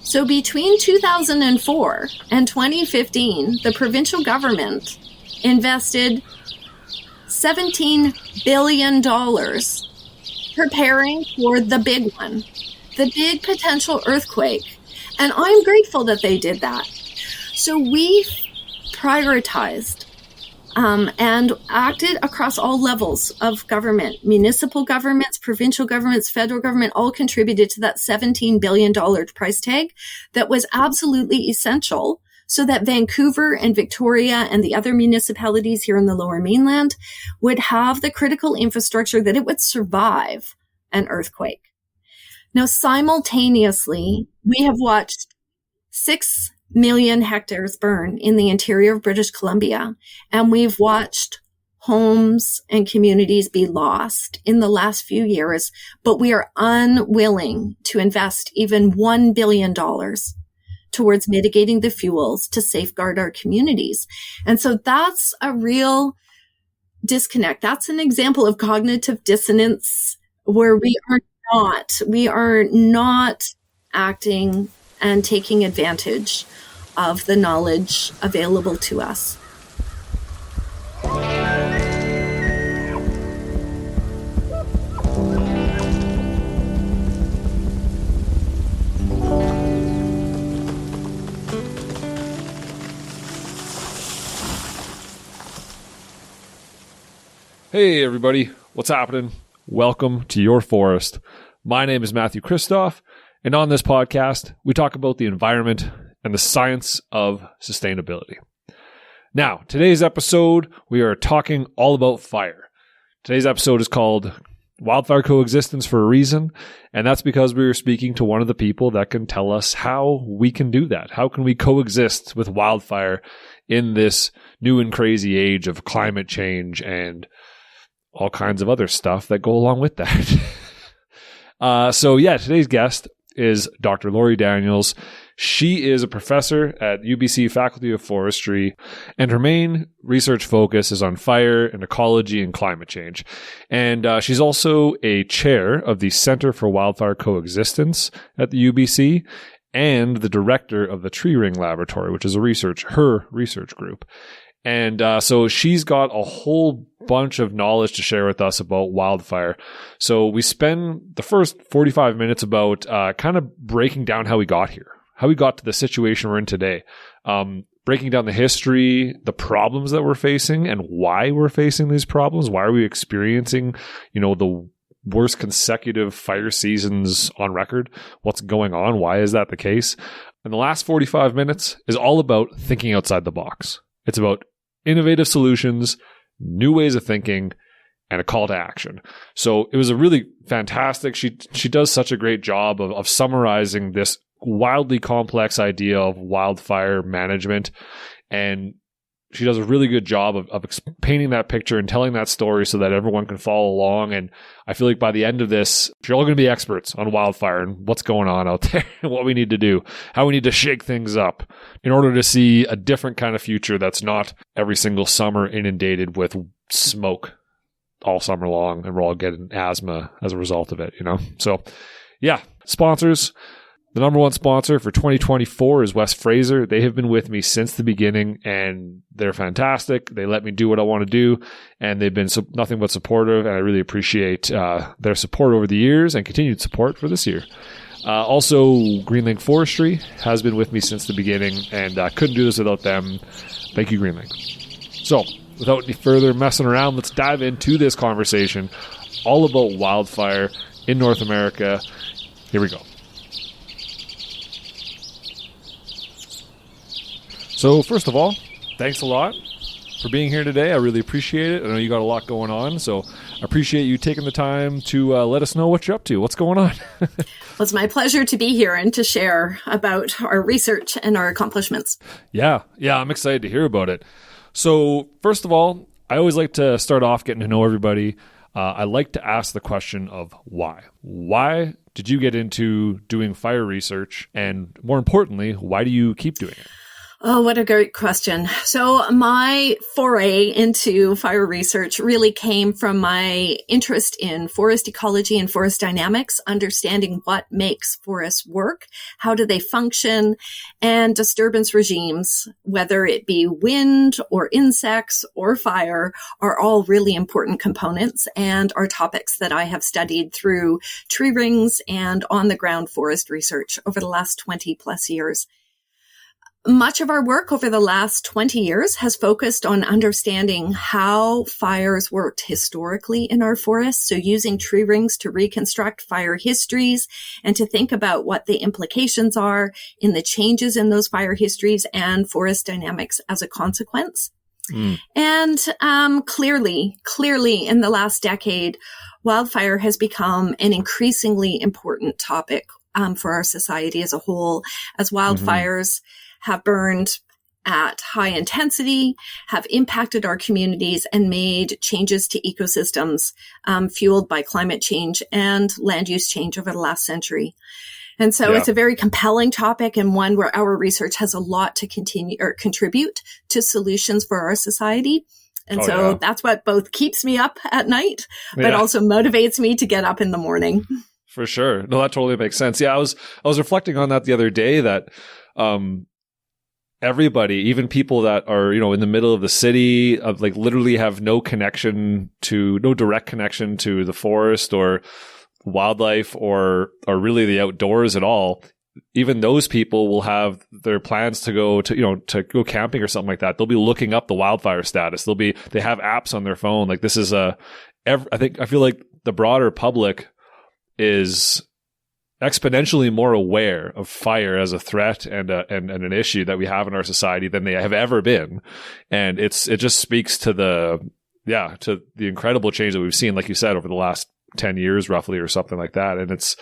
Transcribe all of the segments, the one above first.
So between 2004 and 2015, the provincial government invested $17 billion preparing for the big one, the big potential earthquake. And I'm grateful that they did that. So we prioritized and acted across all levels of government. Municipal governments, provincial governments, federal government all contributed to that $17 billion price tag that was absolutely essential so that Vancouver and Victoria and the other municipalities here in the Lower Mainland would have the critical infrastructure that it would survive an earthquake. Now, simultaneously, we have watched 6 million hectares burn in the interior of British Columbia, and we've watched homes and communities be lost in the last few years, but we are unwilling to invest even $1 billion towards mitigating the fuels to safeguard our communities. And so that's a real disconnect. That's an example of cognitive dissonance where we are not acting and taking advantage of the knowledge available to us. Hey everybody, what's happening? Welcome to Your Forest. My name is Matthew Christoph, and on this podcast, we talk about the environment and the science of sustainability. Now, today's episode, we are talking all about fire. Today's episode is called Wildfire Coexistence for a reason, and that's because we are speaking to one of the people that can tell us how we can do that. How can we coexist with wildfire in this new and crazy age of climate change and all kinds of other stuff that go along with that. Today's guest is Dr. Lori Daniels. She is a professor at UBC Faculty of Forestry, and her main research focus is on fire and ecology and climate change. And she's also a chair of the Center for Wildfire Coexistence at the UBC and the director of the Tree Ring Laboratory, which is her research group. And so she's got a whole bunch of knowledge to share with us about wildfire. So we spend the first 45 minutes about kind of breaking down how we got here, how we got to the situation we're in today, breaking down the history, the problems that we're facing, and why we're facing these problems. Why are we experiencing, the worst consecutive fire seasons on record? What's going on? Why is that the case? And the last 45 minutes is all about thinking outside the box. It's about innovative solutions, new ways of thinking, and a call to action. So it was a really fantastic, she does such a great job of summarizing this wildly complex idea of wildfire management. And she does a really good job of painting that picture and telling that story so that everyone can follow along. And I feel like by the end of this, you're all going to be experts on wildfire and what's going on out there, and what we need to do, how we need to shake things up in order to see a different kind of future that's not every single summer inundated with smoke all summer long and we're all getting asthma as a result of it, So, sponsors. The number one sponsor for 2024 is West Fraser. They have been with me since the beginning, and they're fantastic. They let me do what I want to do, and they've been nothing but supportive, and I really appreciate their support over the years and continued support for this year. Also, Greenlink Forestry has been with me since the beginning, and I couldn't do this without them. Thank you, Greenlink. So, without any further messing around, let's dive into this conversation all about wildfire in North America. Here we go. So first of all, thanks a lot for being here today. I really appreciate it. I know you got a lot going on, so I appreciate you taking the time to let us know what you're up to. What's going on? Well, it's my pleasure to be here and to share about our research and our accomplishments. Yeah, I'm excited to hear about it. So first of all, I always like to start off getting to know everybody. I like to ask the question of why. Why did you get into doing fire research? And more importantly, why do you keep doing it? Oh, what a great question. So my foray into fire research really came from my interest in forest ecology and forest dynamics, understanding what makes forests work, how do they function, and disturbance regimes, whether it be wind or insects or fire, are all really important components and are topics that I have studied through tree rings and on-the-ground forest research over the last 20 plus years. Much of our work over the last 20 years has focused on understanding how fires worked historically in our forests. So using tree rings to reconstruct fire histories and to think about what the implications are in the changes in those fire histories and forest dynamics as a consequence. And clearly in the last decade, wildfire has become an increasingly important topic for our society as a whole, as wildfires have burned at high intensity, have impacted our communities, and made changes to ecosystems fueled by climate change and land use change over the last century. And so it's a very compelling topic, and one where our research has a lot to continue or contribute to solutions for our society. And that's what both keeps me up at night, but also motivates me to get up in the morning. For sure. No, that totally makes sense. Yeah, I was reflecting on that the other day that everybody, even people that are, in the middle of the city, like literally have no direct connection to the forest or wildlife or really the outdoors at all. Even those people will have their plans to go to go camping or something like that. They'll be looking up the wildfire status. They have apps on their phone. Like this is I feel like the broader public is exponentially more aware of fire as a threat and an issue that we have in our society than they have ever been. And it just speaks to the incredible change that we've seen, like you said, over the last 10 years roughly or something like that. And it's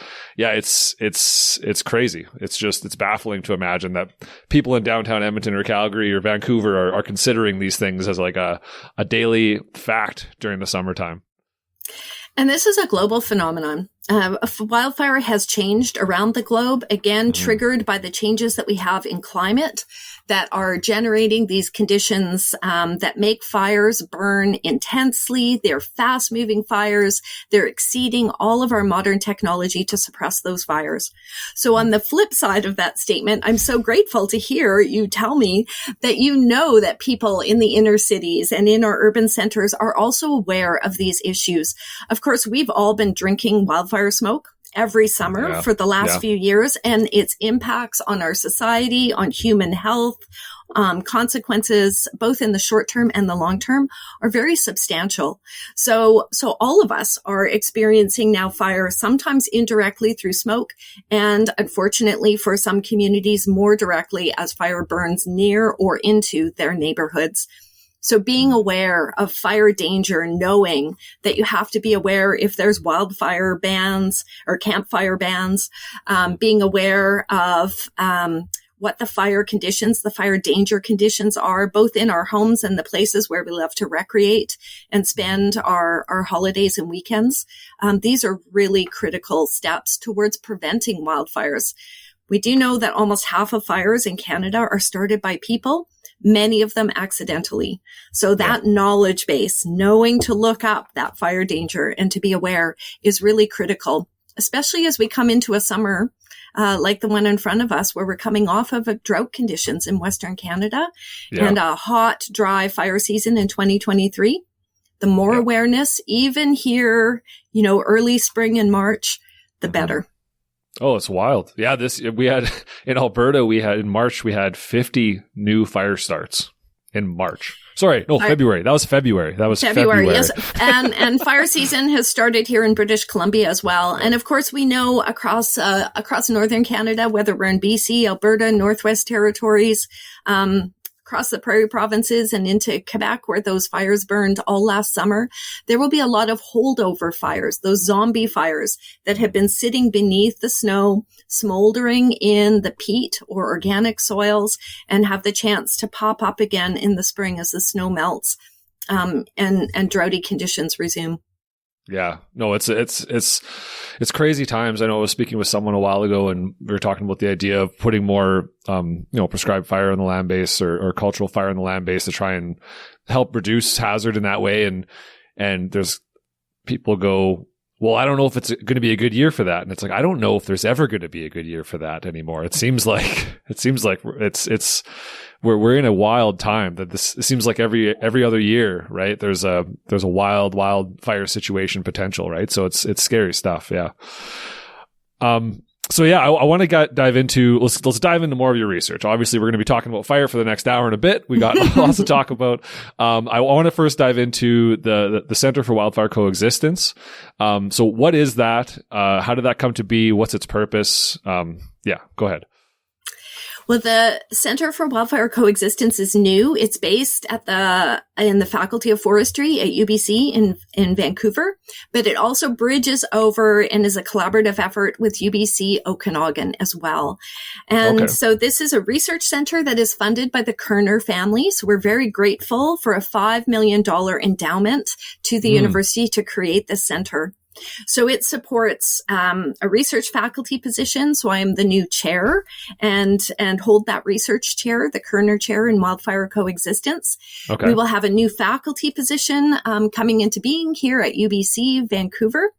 crazy. It's baffling to imagine that people in downtown Edmonton or Calgary or Vancouver are considering these things as like a daily fact during the summertime. And this is a global phenomenon. Wildfire has changed around the globe, again, triggered by the changes that we have in climate that are generating these conditions that make fires burn intensely. They're fast-moving fires. They're exceeding all of our modern technology to suppress those fires. So on the flip side of that statement, I'm so grateful to hear you tell me that that people in the inner cities and in our urban centers are also aware of these issues. Of course, we've all been drinking wildfire smoke every summer for the last few years, and its impacts on our society, on human health, consequences, both in the short term and the long term, are very substantial. So all of us are experiencing now fire, sometimes indirectly through smoke, and unfortunately for some communities more directly as fire burns near or into their neighborhoods. So being aware of fire danger, knowing that you have to be aware if there's wildfire bans or campfire bans, being aware of what the fire danger conditions are, both in our homes and the places where we love to recreate and spend our holidays and weekends. These are really critical steps towards preventing wildfires. We do know that almost half of fires in Canada are started by people, many of them accidentally. So that knowledge base, knowing to look up that fire danger and to be aware, is really critical, especially as we come into a summer like the one in front of us, where we're coming off of drought conditions in Western Canada and a hot, dry fire season in 2023. The more awareness, even here, early spring and March, the better. Oh, it's wild. Yeah, we had in Alberta, in March, we had 50 new fire starts in March. Sorry, no, February. That was February. February. Yes. And fire season has started here in British Columbia as well. And of course, we know across northern Canada, whether we're in BC, Alberta, Northwest Territories, across the prairie provinces and into Quebec, where those fires burned all last summer, there will be a lot of holdover fires, those zombie fires that have been sitting beneath the snow, smoldering in the peat or organic soils, and have the chance to pop up again in the spring as the snow melts and droughty conditions resume. Yeah, no, it's crazy times. I know I was speaking with someone a while ago, and we were talking about the idea of putting more, prescribed fire on the land base or cultural fire on the land base to try and help reduce hazard in that way. And there's people go, well, I don't know if it's going to be a good year for that. And it's like, I don't know if there's ever going to be a good year for that anymore. It seems like we're in a wild time that it seems like every other year, right? There's a wild fire situation potential, right? So it's scary stuff. Yeah. So yeah, I want to dive into, let's dive into more of your research. Obviously, we're going to be talking about fire for the next hour and a bit. We got lots to talk about. I want to first dive into the Center for Wildfire Coexistence. So what is that? How did that come to be? What's its purpose? Yeah, go ahead. Well, the Center for Wildfire Coexistence is new. It's based in the Faculty of Forestry at UBC in Vancouver, but it also bridges over and is a collaborative effort with UBC Okanagan as well. And so this is a research center that is funded by the Kerner family. So we're very grateful for a $5 million endowment to the university to create this center. So it supports a research faculty position. So I'm the new chair and hold that research chair, the Kerner Chair in Wildfire Coexistence. Okay. We will have a new faculty position coming into being here at UBC Vancouver.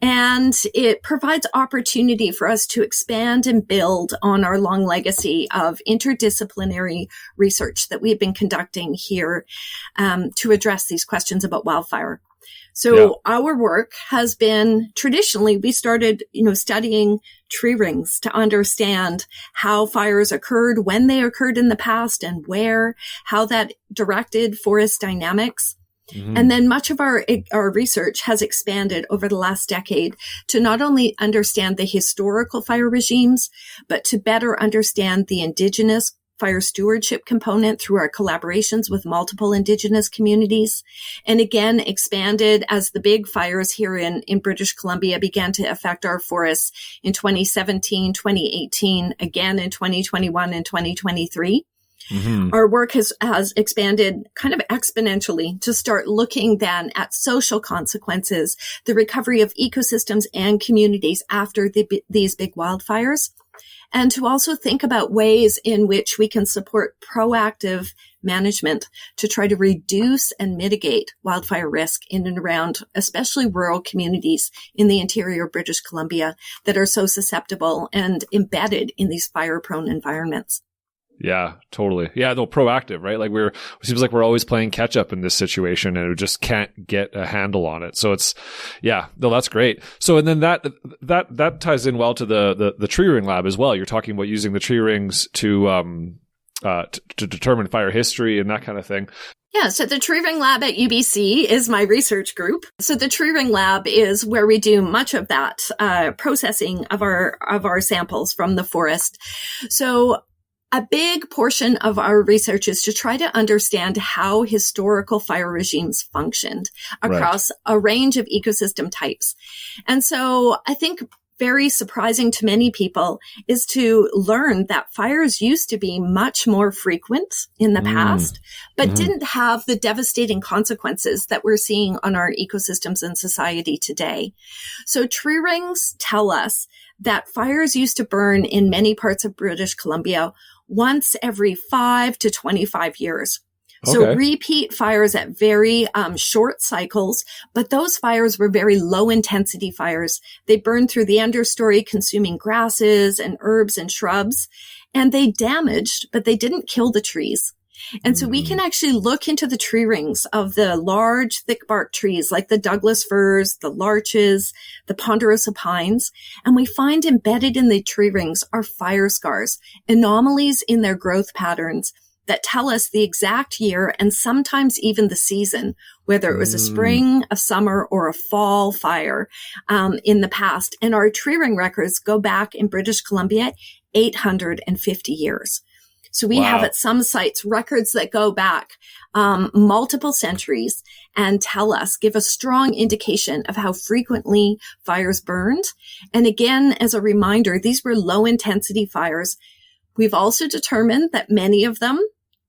And it provides opportunity for us to expand and build on our long legacy of interdisciplinary research that we have been conducting here to address these questions about wildfire. So our work has been traditionally, we started, studying tree rings to understand how fires occurred, when they occurred in the past and where, how that directed forest dynamics. Mm-hmm. And then much of our research has expanded over the last decade to not only understand the historical fire regimes, but to better understand the indigenous fire stewardship component through our collaborations with multiple Indigenous communities, and again expanded as the big fires here in British Columbia began to affect our forests in 2017, 2018, again in 2021 and 2023. Mm-hmm. Our work has expanded kind of exponentially to start looking then at social consequences, the recovery of ecosystems and communities after these big wildfires, and to also think about ways in which we can support proactive management to try to reduce and mitigate wildfire risk in and around, especially rural communities in the interior of British Columbia that are so susceptible and embedded in these fire-prone environments. Yeah, totally. Yeah, no, proactive, right? Like it seems like we're always playing catch up in this situation and we just can't get a handle on it. So that's great. So, and then that ties in well to the tree ring lab as well. You're talking about using the tree rings to determine fire history and that kind of thing. Yeah, so the Tree Ring Lab at UBC is my research group. So the Tree Ring Lab is where we do much of that processing of our samples from the forest. So a big portion of our research is to try to understand how historical fire regimes functioned across a range of ecosystem types. And so I think very surprising to many people is to learn that fires used to be much more frequent in the past, but didn't have the devastating consequences that we're seeing on our ecosystems and society today. So tree rings tell us that fires used to burn in many parts of British Columbia once every 5 to 25 years. So repeat fires at very short cycles, but those fires were very low intensity fires. They burned through the understory, consuming grasses and herbs and shrubs, and they damaged, but they didn't kill the trees. And so we can actually look into the tree rings of the large, thick bark trees like the Douglas firs, the larches, the ponderosa pines, and we find embedded in the tree rings are fire scars, anomalies in their growth patterns that tell us the exact year and sometimes even the season, whether it was a spring, a summer, or a fall fire in the past. And our tree ring records go back in British Columbia 850 years. So we have at some sites records that go back multiple centuries and give a strong indication of how frequently fires burned. And again, as a reminder, these were low intensity fires. We've also determined that many of them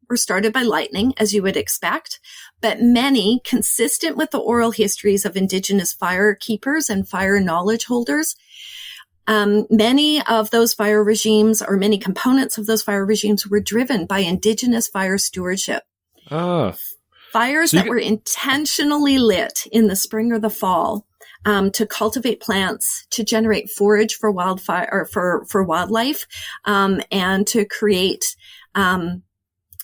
were started by lightning, as you would expect, but many consistent with the oral histories of Indigenous fire keepers and fire knowledge holders. Many of those fire regimes, or many components of those fire regimes, were driven by Indigenous fire stewardship. Fires that were intentionally lit in the spring or the fall to cultivate plants, to generate forage for wildfire or for wildlife, and to create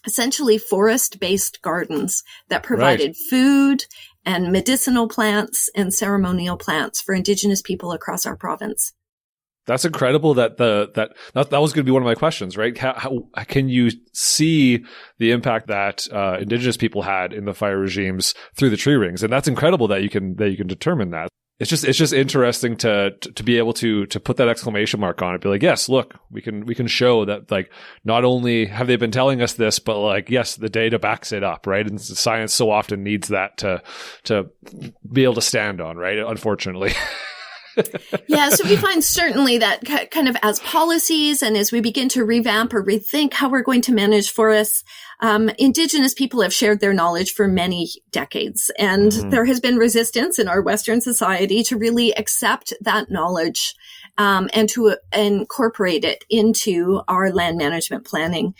essentially forest-based gardens that provided food and medicinal plants and ceremonial plants for Indigenous people across our province. That's incredible. That was going to be one of my questions, right? How can you see the impact that Indigenous people had in the fire regimes through the tree rings? And that's incredible that you can determine that. It's just interesting to be able to put that exclamation mark on it. Be like, yes, look, we can show that, like, not only have they been telling us this, but like, yes, the data backs it up, right? And science so often needs that to be able to stand on, right? Unfortunately. Yeah, so we find certainly that kind of as policies and as we begin to revamp or rethink how we're going to manage forests, Indigenous people have shared their knowledge for many decades. And there has been resistance in our Western society to really accept that knowledge and to incorporate it into our land management planning.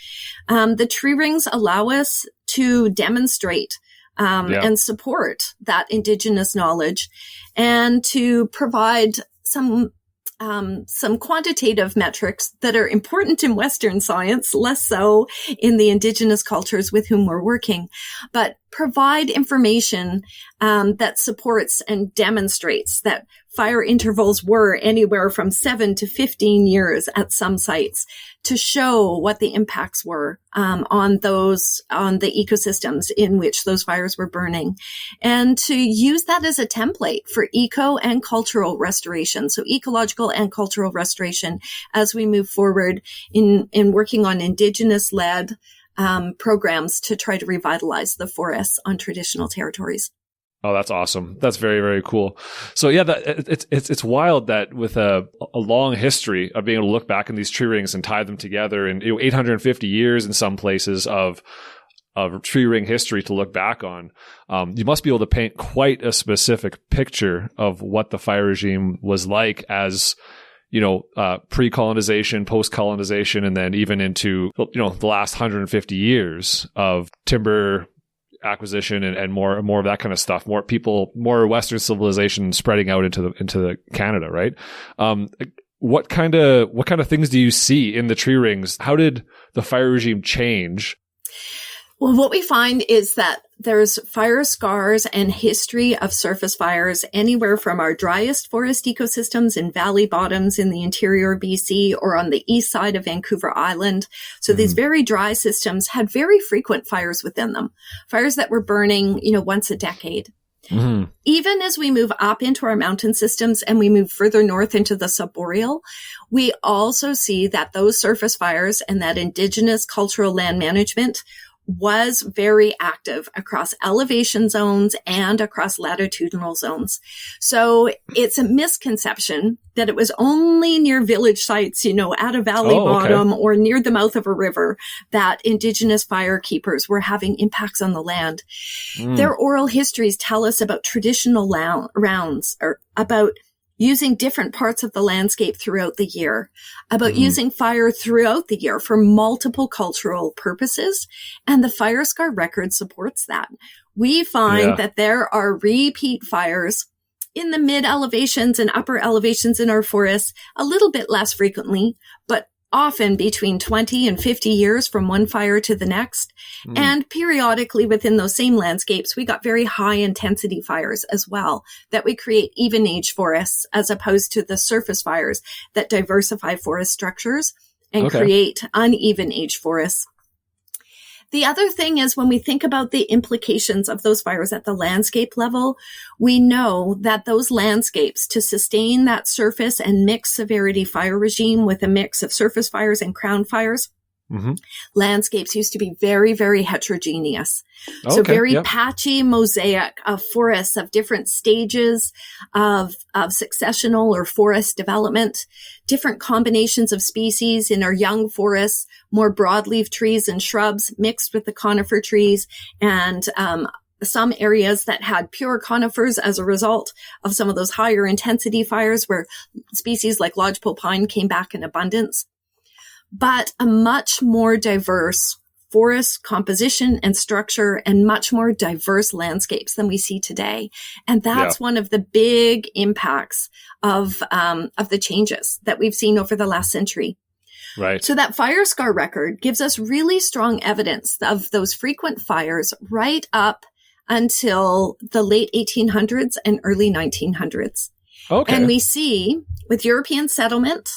The tree rings allow us to demonstrate and support that Indigenous knowledge, and to provide some quantitative metrics that are important in Western science, less so in the Indigenous cultures with whom we're working, but provide information that supports and demonstrates that fire intervals were anywhere from 7 to 15 years at some sites, to show what the impacts were on the ecosystems in which those fires were burning, and to use that as a template for eco and cultural restoration. So ecological and cultural restoration as we move forward in working on Indigenous-led programs to try to revitalize the forests on traditional territories. Oh, that's awesome. That's very, very cool. So yeah, it's wild that with a long history of being able to look back in these tree rings and tie them together, and 850 years in some places of tree ring history to look back on, you must be able to paint quite a specific picture of what the fire regime was like as, pre-colonization, post-colonization, and then even into, the last 150 years of timber acquisition and more of that kind of stuff. More people, more Western civilization spreading out into the Canada, right? What kind of things do you see in the tree rings? How did the fire regime change? Well, what we find is that there's fire scars and history of surface fires anywhere from our driest forest ecosystems in valley bottoms in the interior BC or on the east side of Vancouver Island. So these very dry systems had very frequent fires within them, fires that were burning, once a decade. Even as we move up into our mountain systems and we move further north into the subboreal, we also see that those surface fires and that Indigenous cultural land management was very active across elevation zones and across latitudinal zones. So it's a misconception that it was only near village sites, at a valley bottom or near the mouth of a river that Indigenous fire keepers were having impacts on the land. Their oral histories tell us about traditional rounds, or about using different parts of the landscape throughout the year, about using fire throughout the year for multiple cultural purposes. And the fire scar record supports that. We find that there are repeat fires in the mid elevations and upper elevations in our forests, a little bit less frequently, but often between 20 and 50 years from one fire to the next. And periodically within those same landscapes, we got very high intensity fires as well, that we create even age forests as opposed to the surface fires that diversify forest structures and create uneven age forests. The other thing is, when we think about the implications of those fires at the landscape level, we know that those landscapes, to sustain that surface and mixed severity fire regime with a mix of surface fires and crown fires, landscapes used to be very, very heterogeneous. So very patchy mosaic of forests of different stages of successional or forest development, different combinations of species in our young forests, more broadleaf trees and shrubs mixed with the conifer trees and some areas that had pure conifers as a result of some of those higher intensity fires where species like lodgepole pine came back in abundance, but a much more diverse forest composition and structure and much more diverse landscapes than we see today. And that's one of the big impacts of the changes that we've seen over the last century. Right. So that fire scar record gives us really strong evidence of those frequent fires right up until the late 1800s and early 1900s. Okay. And we see with European settlement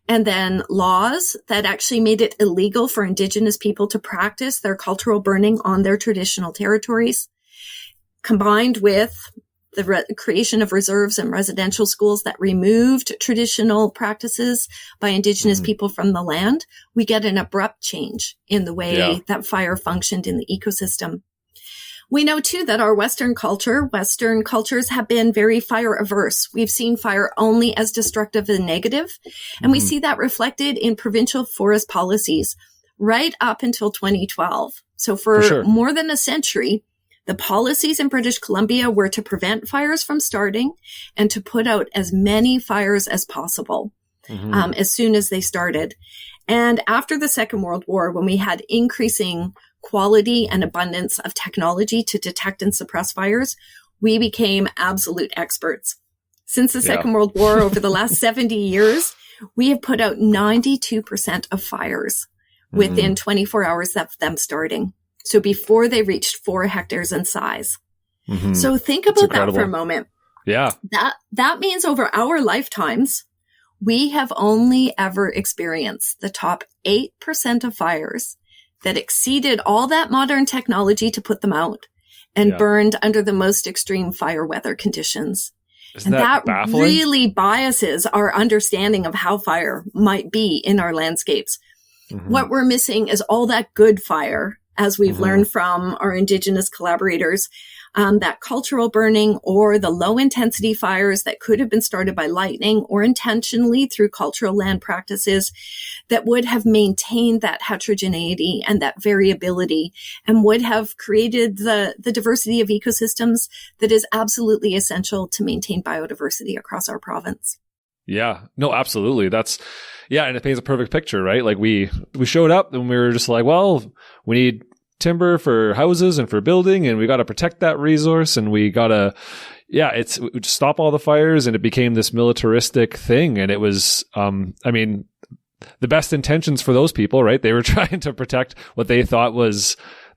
and then laws that actually made it illegal for Indigenous people to practice their cultural burning on their traditional territories, combined with the creation of reserves and residential schools that removed traditional practices by Indigenous people from the land, we get an abrupt change in the way that fire functioned in the ecosystem. We know, too, that our Western cultures have been very fire averse. We've seen fire only as destructive and negative, and we see that reflected in provincial forest policies right up until 2012. So for more than a century, the policies in British Columbia were to prevent fires from starting and to put out as many fires as possible as soon as they started. And after the Second World War, when we had increasing quality and abundance of technology to detect and suppress fires, we became absolute experts. Since the Second World War, over the last 70 years, we have put out 92% of fires within 24 hours of them starting. So before they reached 4 hectares in size. So think about that for a moment. Yeah. That means over our lifetimes, we have only ever experienced the top 8% of fires that exceeded all that modern technology to put them out and burned under the most extreme fire weather conditions. Isn't that baffling? Really biases our understanding of how fire might be in our landscapes. What we're missing is all that good fire, as we've learned from our Indigenous collaborators, that cultural burning or the low intensity fires that could have been started by lightning or intentionally through cultural land practices that would have maintained that heterogeneity and that variability and would have created the diversity of ecosystems that is absolutely essential to maintain biodiversity across our province. Yeah, no, absolutely. And it paints a perfect picture, right? Like we showed up and we were just like, well, we need timber for houses and for building, and we got to protect that resource, and we got to, we just stop all the fires, and it became this militaristic thing. And it was, the best intentions for those people, right? They were trying to protect what they thought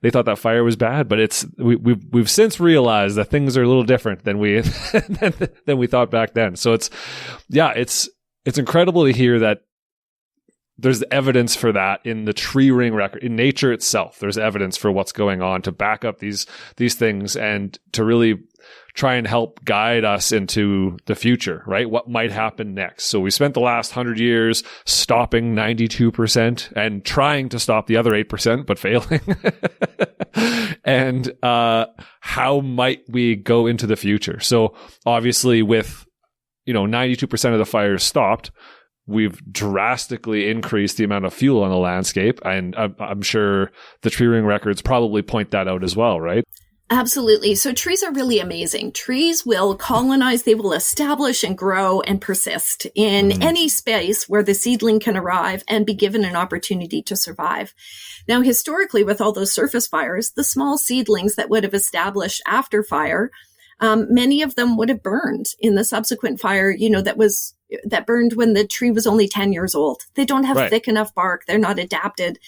that fire was bad, but we've since realized that things are a little different than we thought back then. So it's incredible to hear that there's evidence for that in the tree ring record, in nature itself. There's evidence for what's going on to back up these things and to really try and help guide us into the future, right? What might happen next. So we spent the last 100 years stopping 92% and trying to stop the other 8%, but failing. And how might we go into the future? So obviously with 92% of the fires stopped, we've drastically increased the amount of fuel on the landscape. And I'm sure the tree ring records probably point that out as well, right? Absolutely. So trees are really amazing. Trees will colonize, they will establish and grow and persist in any space where the seedling can arrive and be given an opportunity to survive. Now, historically, with all those surface fires, the small seedlings that would have established after fire, many of them would have burned in the subsequent fire, that burned when the tree was only 10 years old. They don't have thick enough bark. They're not adapted.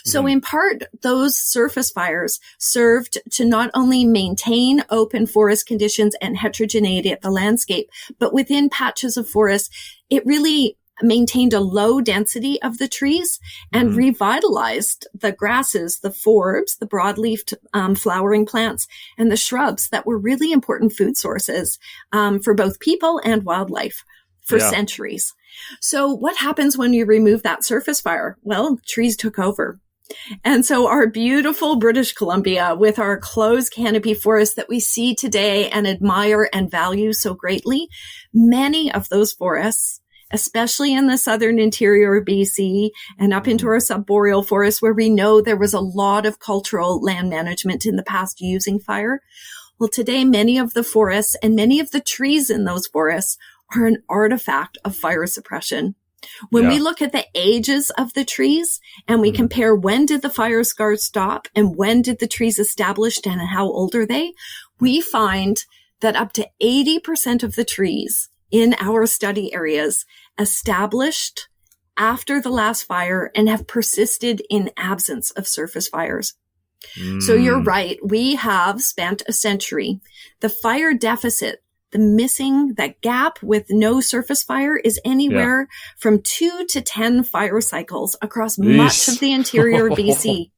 So in part, those surface fires served to not only maintain open forest conditions and heterogeneity of the landscape, but within patches of forest, it really maintained a low density of the trees and revitalized the grasses, the forbs, the broadleafed flowering plants, and the shrubs that were really important food sources for both people and wildlife for centuries. So what happens when you remove that surface fire? Well, trees took over. And so our beautiful British Columbia with our closed canopy forests that we see today and admire and value so greatly, many of those forests, especially in the southern interior of BC and up into our subboreal forests, where we know there was a lot of cultural land management in the past using fire. Well, today, many of the forests and many of the trees in those forests are an artifact of fire suppression. When we look at the ages of the trees and we compare when did the fire scars stop and when did the trees establish and how old are they, we find that up to 80% of the trees in our study areas established after the last fire and have persisted in absence of surface fires. So you're right. We have spent a century. The fire deficit, that gap with no surface fire is anywhere from 2 to 10 fire cycles across much of the interior of BC.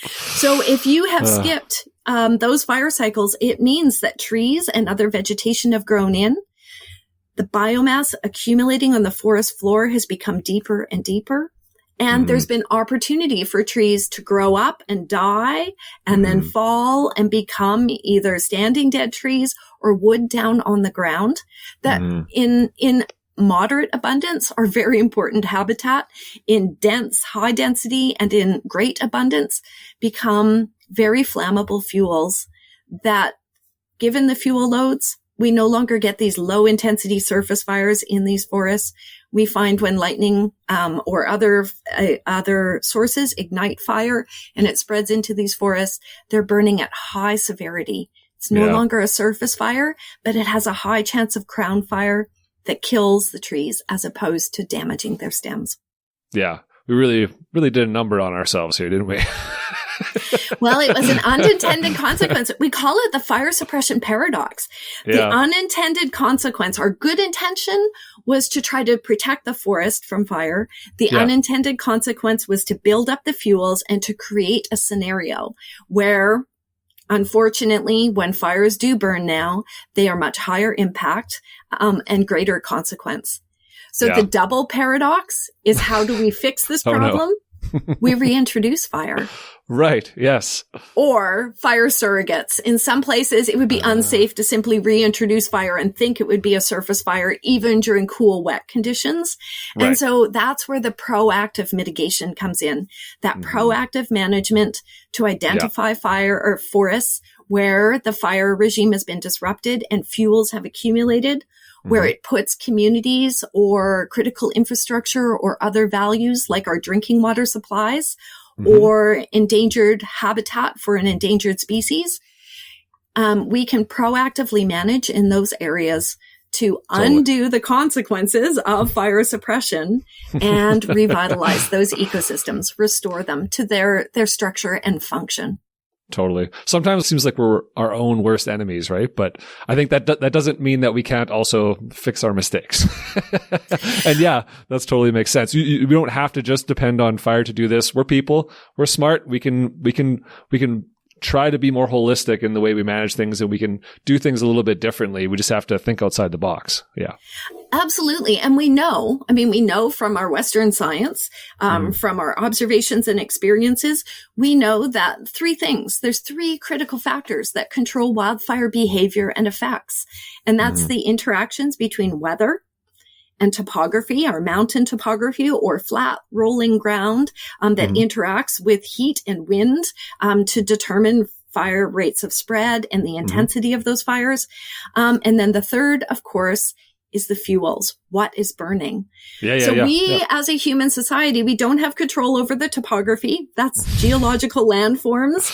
So if you have skipped those fire cycles, it means that trees and other vegetation have grown in. The biomass accumulating on the forest floor has become deeper and deeper. And there's been opportunity for trees to grow up and die and then fall and become either standing dead trees or wood down on the ground that in moderate abundance are very important habitat, in dense, high density and in great abundance become very flammable fuels that, given the fuel loads, we no longer get these low intensity surface fires in these forests. We find when lightning or other sources ignite fire and it spreads into these forests, they're burning at high severity. It's no longer a surface fire, but it has a high chance of crown fire that kills the trees as opposed to damaging their stems. Yeah, we really did a number on ourselves here, didn't we? Well, it was an unintended consequence. We call it the fire suppression paradox. The unintended consequence, our good intention was to try to protect the forest from fire. The unintended consequence was to build up the fuels and to create a scenario where, unfortunately, when fires do burn now, they are much higher impact and greater consequence. So the double paradox is, how do we fix this problem? We reintroduce fire. Right. Yes. Or fire surrogates. In some places, it would be unsafe to simply reintroduce fire and think it would be a surface fire, even during cool, wet conditions. Right. And so that's where the proactive mitigation comes in. That proactive management to identify fire or forests where the fire regime has been disrupted and fuels have accumulated, where it puts communities or critical infrastructure or other values like our drinking water supplies or endangered habitat for an endangered species. We can proactively manage in those areas to undo the consequences of fire suppression and revitalize those ecosystems, restore them to their structure and function. Totally. Sometimes it seems like we're our own worst enemies, right? But I think that doesn't mean that we can't also fix our mistakes. And that totally makes sense. We don't have to just depend on fire to do this. We're people. We're smart. We can try to be more holistic in the way we manage things, and we can do things a little bit differently. We just have to think outside the box. Yeah. Absolutely. And we know from our Western science, from our observations and experiences, we know that there's three critical factors that control wildfire behavior and effects. And that's the interactions between weather and topography, our mountain topography or flat rolling ground that interacts with heat and wind to determine fire rates of spread and the intensity of those fires. And then the third, of course, is the fuels. What is burning? As a human society, we don't have control over the topography. That's geological landforms.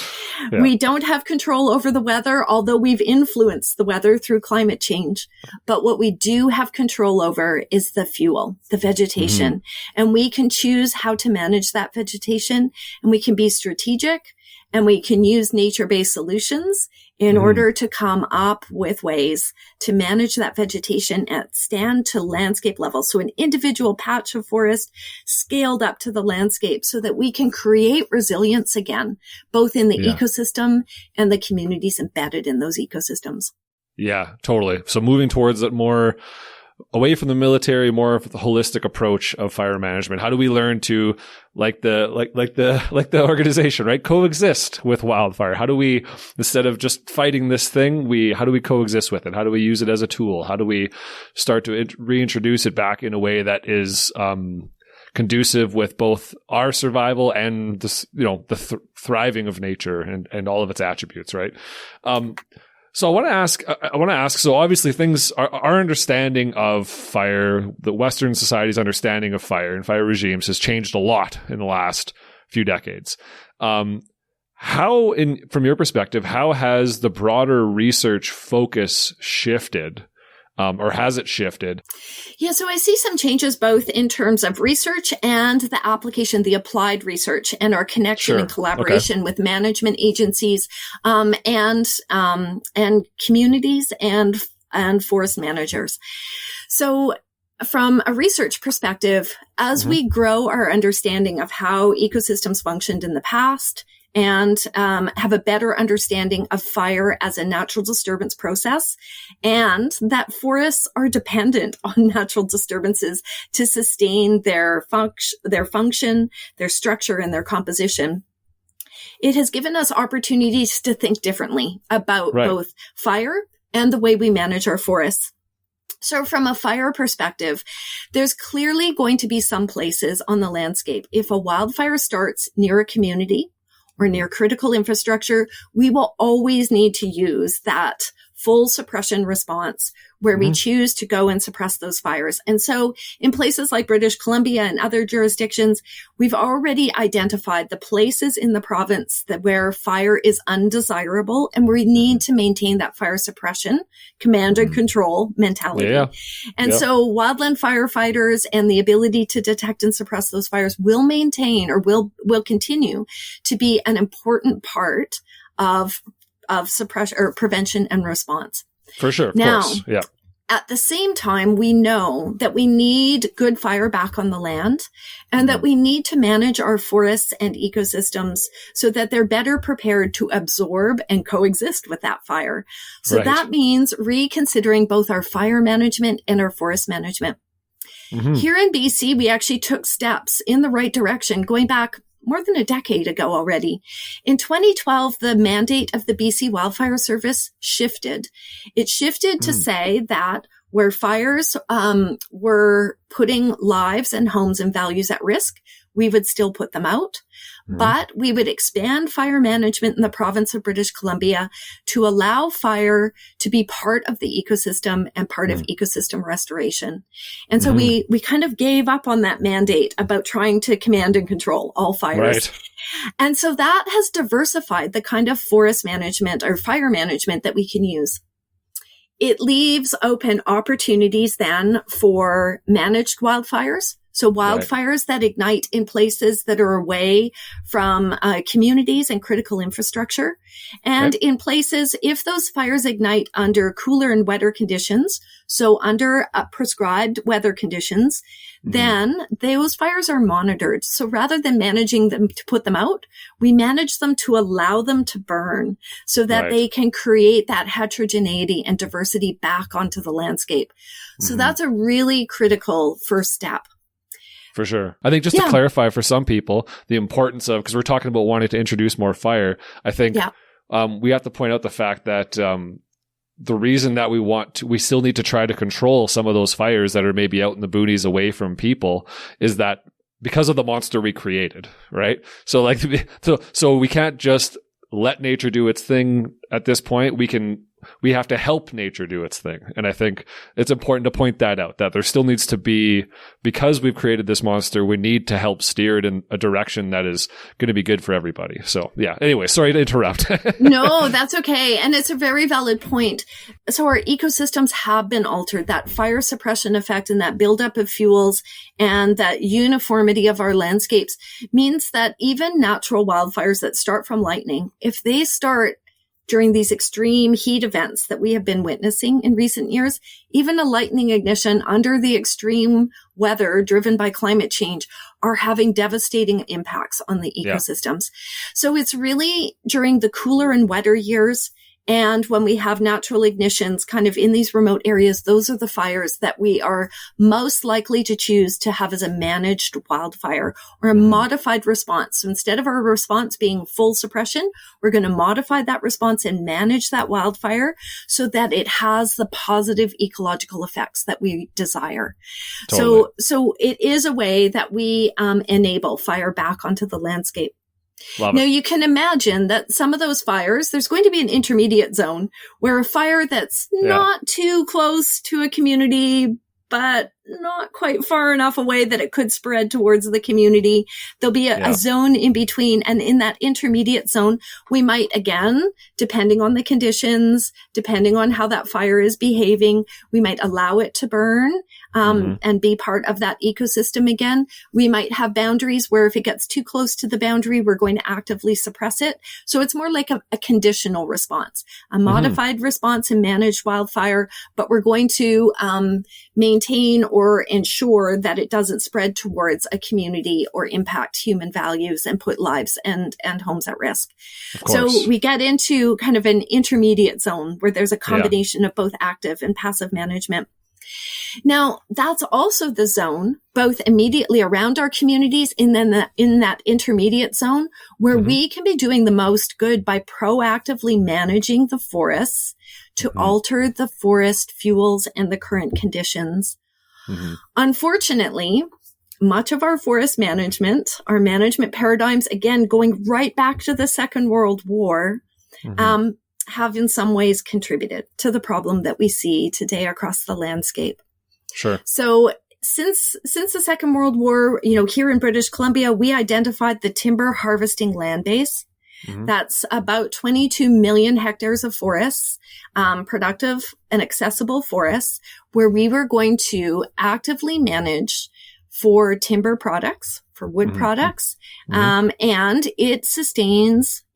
Yeah. We don't have control over the weather, although we've influenced the weather through climate change. But what we do have control over is the fuel, the vegetation. And we can choose how to manage that vegetation, and we can be strategic, and we can use nature-based solutions in order to come up with ways to manage that vegetation and stand to landscape level. So an individual patch of forest scaled up to the landscape so that we can create resilience again, both in the ecosystem and the communities embedded in those ecosystems. Yeah, totally. So moving towards it more away from the military, more of the holistic approach of fire management? How do we learn to, like the organization, right, coexist with wildfire? How do we, instead of just fighting this thing, how do we coexist with it? How do we use it as a tool? How do we start to reintroduce it back in a way that is conducive with both our survival and the thriving of nature and all of its attributes, right? So I want to ask, so obviously our understanding of fire, the Western society's understanding of fire and fire regimes has changed a lot in the last few decades. From your perspective, how has the broader research focus shifted? Or has it shifted? Yeah, so I see some changes both in terms of research and the application, the applied research, and our connection and collaboration with management agencies, and communities and forest managers. So from a research perspective, as we grow our understanding of how ecosystems functioned in the past, and have a better understanding of fire as a natural disturbance process, and that forests are dependent on natural disturbances to sustain their function, their structure, and their composition. It has given us opportunities to think differently about both fire and the way we manage our forests. So from a fire perspective, there's clearly going to be some places on the landscape. If a wildfire starts near a community or near critical infrastructure, we will always need to use that full suppression response where we choose to go and suppress those fires. And so in places like British Columbia and other jurisdictions, we've already identified the places in the province where fire is undesirable, and we need to maintain that fire suppression, command and control mentality. So wildland firefighters and the ability to detect and suppress those fires will maintain or will continue to be an important part of suppression or prevention and response. For sure. Now, course. Yeah. At the same time, we know that we need good fire back on the land, and that we need to manage our forests and ecosystems so that they're better prepared to absorb and coexist with that fire. So that means reconsidering both our fire management and our forest management. Here in BC, we actually took steps in the right direction going back more than a decade ago already. In 2012, the mandate of the BC Wildfire Service shifted. It shifted to say that where fires were putting lives and homes and values at risk, we would still put them out. But we would expand fire management in the province of British Columbia to allow fire to be part of the ecosystem and part of ecosystem restoration. And so we kind of gave up on that mandate about trying to command and control all fires. And so that has diversified the kind of forest management or fire management that we can use. It leaves open opportunities then for managed wildfires. So wildfires that ignite in places that are away from communities and critical infrastructure. And in places, if those fires ignite under cooler and wetter conditions, so under prescribed weather conditions, then those fires are monitored. So rather than managing them to put them out, we manage them to allow them to burn so that they can create that heterogeneity and diversity back onto the landscape. So that's a really critical first step. For sure. I think just to clarify for some people, the importance of, because we're talking about wanting to introduce more fire, I think we have to point out the fact that the reason that we still need to try to control some of those fires that are maybe out in the boonies away from people is that because of the monster we created, right? So so we can't just let nature do its thing at this point. We have to help nature do its thing. And I think it's important to point that out, that there still needs to be, because we've created this monster, we need to help steer it in a direction that is going to be good for everybody. So yeah, anyway, sorry to interrupt. No, that's okay. And it's a very valid point. So our ecosystems have been altered. That fire suppression effect and that buildup of fuels and that uniformity of our landscapes means that even natural wildfires that start from lightning, if they start during these extreme heat events that we have been witnessing in recent years, even a lightning ignition under the extreme weather driven by climate change are having devastating impacts on the ecosystems. So it's really during the cooler and wetter years And when we have natural ignitions kind of in these remote areas, those are the fires that we are most likely to choose to have as a managed wildfire or a modified response. So instead of our response being full suppression, we're going to modify that response and manage that wildfire so that it has the positive ecological effects that we desire. Totally. So it is a way that we enable fire back onto the landscape. Love Now, it. you can imagine that some of those fires, there's going to be an intermediate zone where a fire that's not too close to a community, but not quite far enough away that it could spread towards the community. There'll be a zone in between. And in that intermediate zone, we might, again, depending on the conditions, depending on how that fire is behaving, we might allow it to burn. And be part of that ecosystem again. We might have boundaries where if it gets too close to the boundary, we're going to actively suppress it. So it's more like a conditional response, a modified response and managed wildfire, but we're going to maintain or ensure that it doesn't spread towards a community or impact human values and put lives and homes at risk. So we get into kind of an intermediate zone where there's a combination of both active and passive management. Now, that's also the zone, both immediately around our communities and then in that intermediate zone where we can be doing the most good by proactively managing the forests to alter the forest fuels and the current conditions. Unfortunately, much of our forest management, our management paradigms, again, going right back to the Second World War, have in some ways contributed to the problem that we see today across the landscape. Sure. So since the Second World War, here in British Columbia, we identified the timber harvesting land base. That's about 22 million hectares of forests, productive and accessible forests, where we were going to actively manage for timber products, for wood products. And it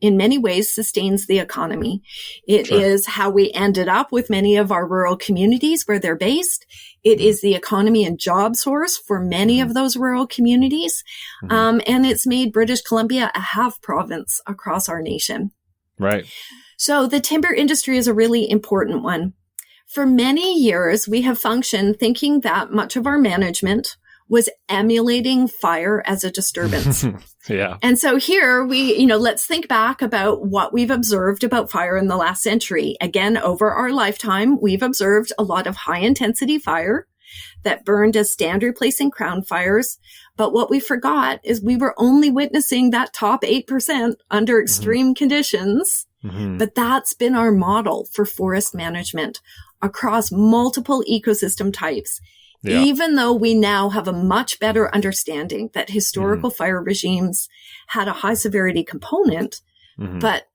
in many ways sustains the economy. It is how we ended up with many of our rural communities where they're based. It is the economy and job source for many of those rural communities. And it's made British Columbia a half province across our nation. Right. So the timber industry is a really important one. For many years, we have functioned thinking that much of our management was emulating fire as a disturbance. And so here let's think back about what we've observed about fire in the last century. Again, over our lifetime, we've observed a lot of high intensity fire that burned as standard place in crown fires. But what we forgot is we were only witnessing that top 8% under extreme conditions. But that's been our model for forest management across multiple ecosystem types. Even though we now have a much better understanding that historical fire regimes had a high severity component, but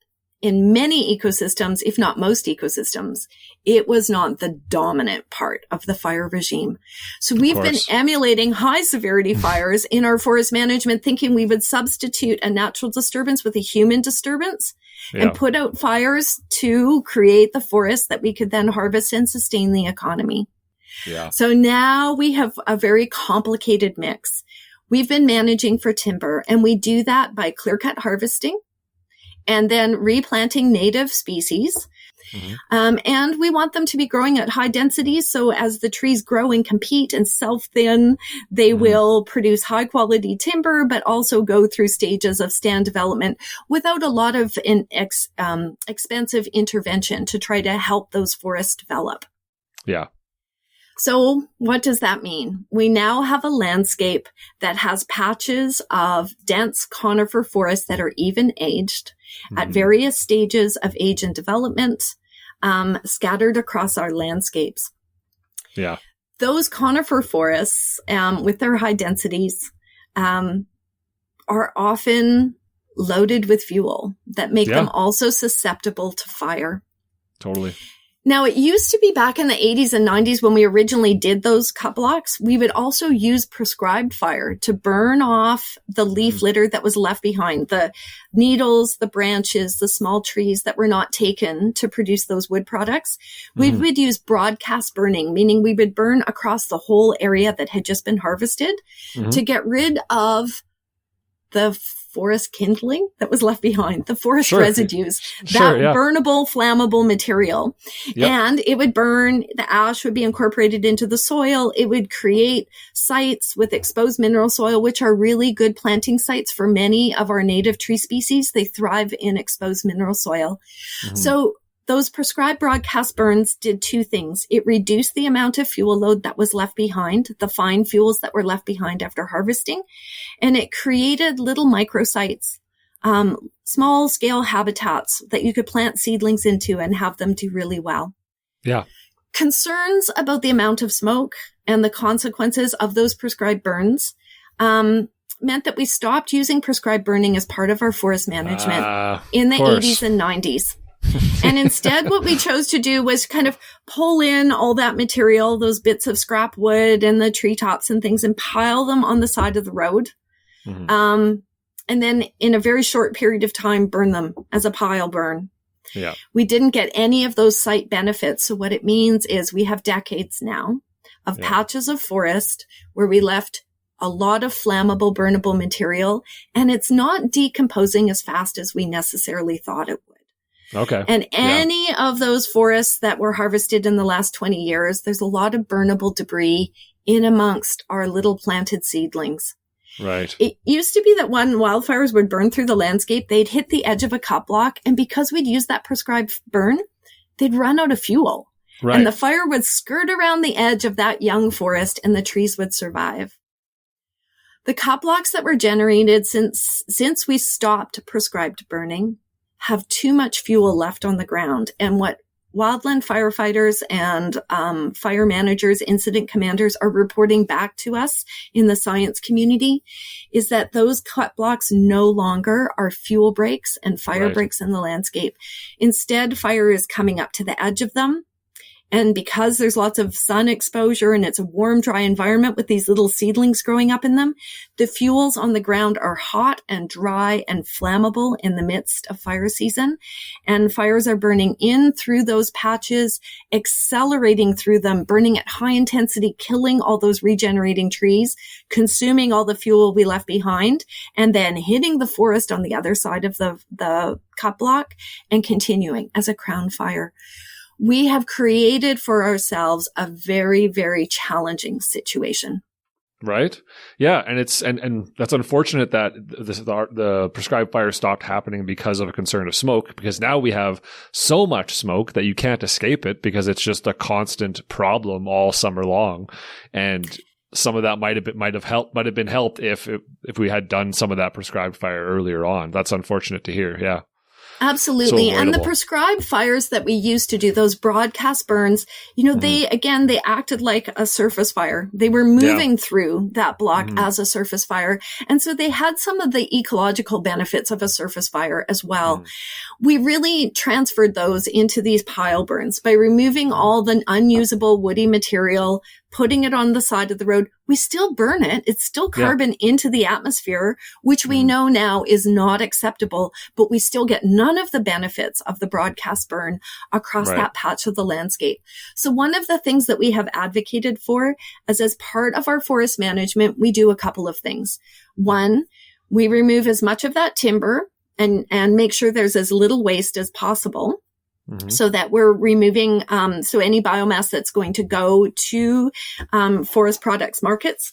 in many ecosystems, if not most ecosystems, it was not the dominant part of the fire regime. So we've been emulating high severity fires in our forest management, thinking we would substitute a natural disturbance with a human disturbance and put out fires to create the forest that we could then harvest and sustain the economy. So now we have a very complicated mix. We've been managing for timber, and we do that by clear-cut harvesting and then replanting native species. And we want them to be growing at high densities. So as the trees grow and compete and self-thin, they will produce high-quality timber, but also go through stages of stand development without a lot of expensive intervention to try to help those forests develop. So what does that mean? We now have a landscape that has patches of dense conifer forests that are even aged at various stages of age and development, scattered across our landscapes. Those conifer forests, with their high densities, are often loaded with fuel that make them also susceptible to fire. Now, it used to be back in the 80s and 90s when we originally did those cut blocks, we would also use prescribed fire to burn off the leaf litter that was left behind, the needles, the branches, the small trees that were not taken to produce those wood products. We would use broadcast burning, meaning we would burn across the whole area that had just been harvested to get rid of the forest kindling that was left behind, the forest residues, burnable, flammable material. Yep. And it would burn, the ash would be incorporated into the soil. It would create sites with exposed mineral soil, which are really good planting sites for many of our native tree species. They thrive in exposed mineral soil. Mm-hmm. So those prescribed broadcast burns did two things. It reduced the amount of fuel load that was left behind, the fine fuels that were left behind after harvesting, and it created little microsites, small scale habitats that you could plant seedlings into and have them do really well. Yeah. Concerns about the amount of smoke and the consequences of those prescribed burns meant that we stopped using prescribed burning as part of our forest management in the 80s and 90s. And instead, what we chose to do was kind of pull in all that material, those bits of scrap wood and the treetops and things, and pile them on the side of the road. Mm-hmm. And then in a very short period of time, burn them as a pile burn. Yeah. We didn't get any of those site benefits. So what it means is we have decades now of patches of forest where we left a lot of flammable, burnable material, and it's not decomposing as fast as we necessarily thought it would. Okay. And any of those forests that were harvested in the last 20 years, there's a lot of burnable debris in amongst our little planted seedlings. Right. It used to be that when wildfires would burn through the landscape, they'd hit the edge of a cut block. And because we'd use that prescribed burn, they'd run out of fuel. Right. And the fire would skirt around the edge of that young forest and the trees would survive. The cut blocks that were generated since we stopped prescribed burning have too much fuel left on the ground. And what wildland firefighters and fire managers, incident commanders are reporting back to us in the science community is that those cut blocks no longer are fuel breaks and fire breaks in the landscape. Instead, fire is coming up to the edge of them. And because there's lots of sun exposure and it's a warm, dry environment with these little seedlings growing up in them, the fuels on the ground are hot and dry and flammable in the midst of fire season. And fires are burning in through those patches, accelerating through them, burning at high intensity, killing all those regenerating trees, consuming all the fuel we left behind, and then hitting the forest on the other side of the cut block and continuing as a crown fire. We have created for ourselves a very, very challenging situation. Right. Yeah. And and that's unfortunate that the prescribed fire stopped happening because of a concern of smoke, because now we have so much smoke that you can't escape it because it's just a constant problem all summer long. And some of that might have been helped if we had done some of that prescribed fire earlier on. That's unfortunate to hear. Yeah. Absolutely. And the prescribed fires that we used to do, those broadcast burns, they acted like a surface fire. They were moving through that block as a surface fire. And so they had some of the ecological benefits of a surface fire as well. We really transferred those into these pile burns by removing all the unusable woody material, putting it on the side of the road. We still burn it. It's still carbon into the atmosphere, which we know now is not acceptable, but we still get none of the benefits of the broadcast burn across that patch of the landscape. So one of the things that we have advocated for is as part of our forest management, we do a couple of things. One, we remove as much of that timber and make sure there's as little waste as possible. So that we're removing, so any biomass that's going to go to forest products markets,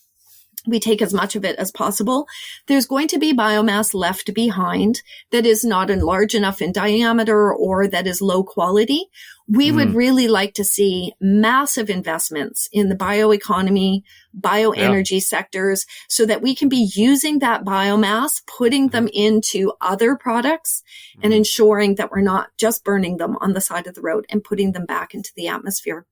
we take as much of it as possible. There's going to be biomass left behind that is not large enough in diameter or that is low quality. We would really like to see massive investments in the bioeconomy, bioenergy sectors so that we can be using that biomass, putting them into other products and ensuring that we're not just burning them on the side of the road and putting them back into the atmosphere.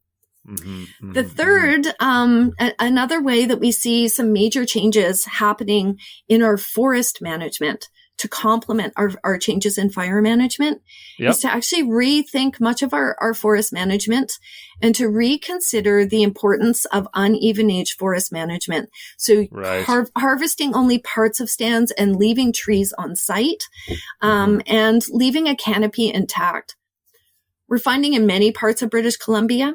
The third, another way that we see some major changes happening in our forest management to complement our changes in fire management is to actually rethink much of our forest management and to reconsider the importance of uneven age forest management. So harvesting only parts of stands and leaving trees on site, and leaving a canopy intact. We're finding in many parts of British Columbia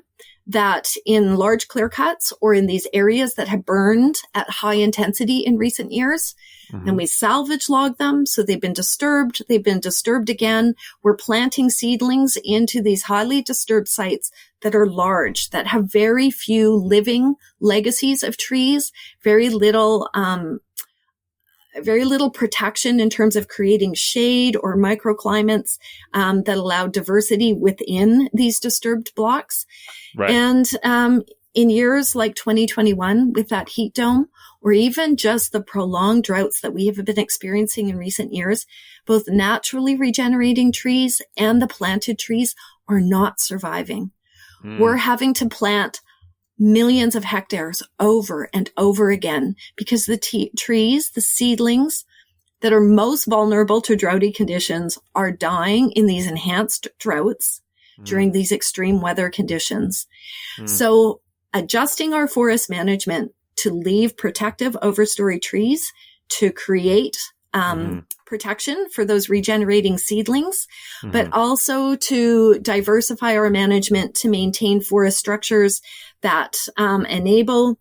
that in large clear cuts or in these areas that have burned at high intensity in recent years, and we salvage log them. So they've been disturbed again. We're planting seedlings into these highly disturbed sites that are large, that have very few living legacies of trees, very little protection in terms of creating shade or microclimates that allow diversity within these disturbed blocks. Right. And in years like 2021 with that heat dome, or even just the prolonged droughts that we have been experiencing in recent years, both naturally regenerating trees and the planted trees are not surviving. We're having to plant millions of hectares over and over again because the trees, the seedlings that are most vulnerable to droughty conditions are dying in these enhanced droughts during these extreme weather conditions. So adjusting our forest management to leave protective overstory trees to create protection for those regenerating seedlings, but also to diversify our management to maintain forest structures that enable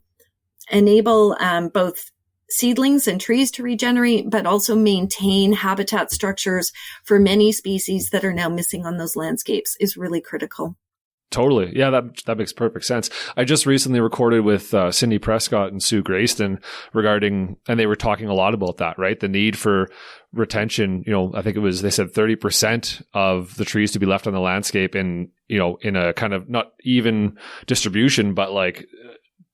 both seedlings and trees to regenerate, but also maintain habitat structures for many species that are now missing on those landscapes is really critical. Totally. Yeah, that makes perfect sense. I just recently recorded with Cindy Prescott and Sue Grayston regarding, and they were talking a lot about that, right? The need for retention. I think they said 30% of the trees to be left on the landscape in a kind of not even distribution, but like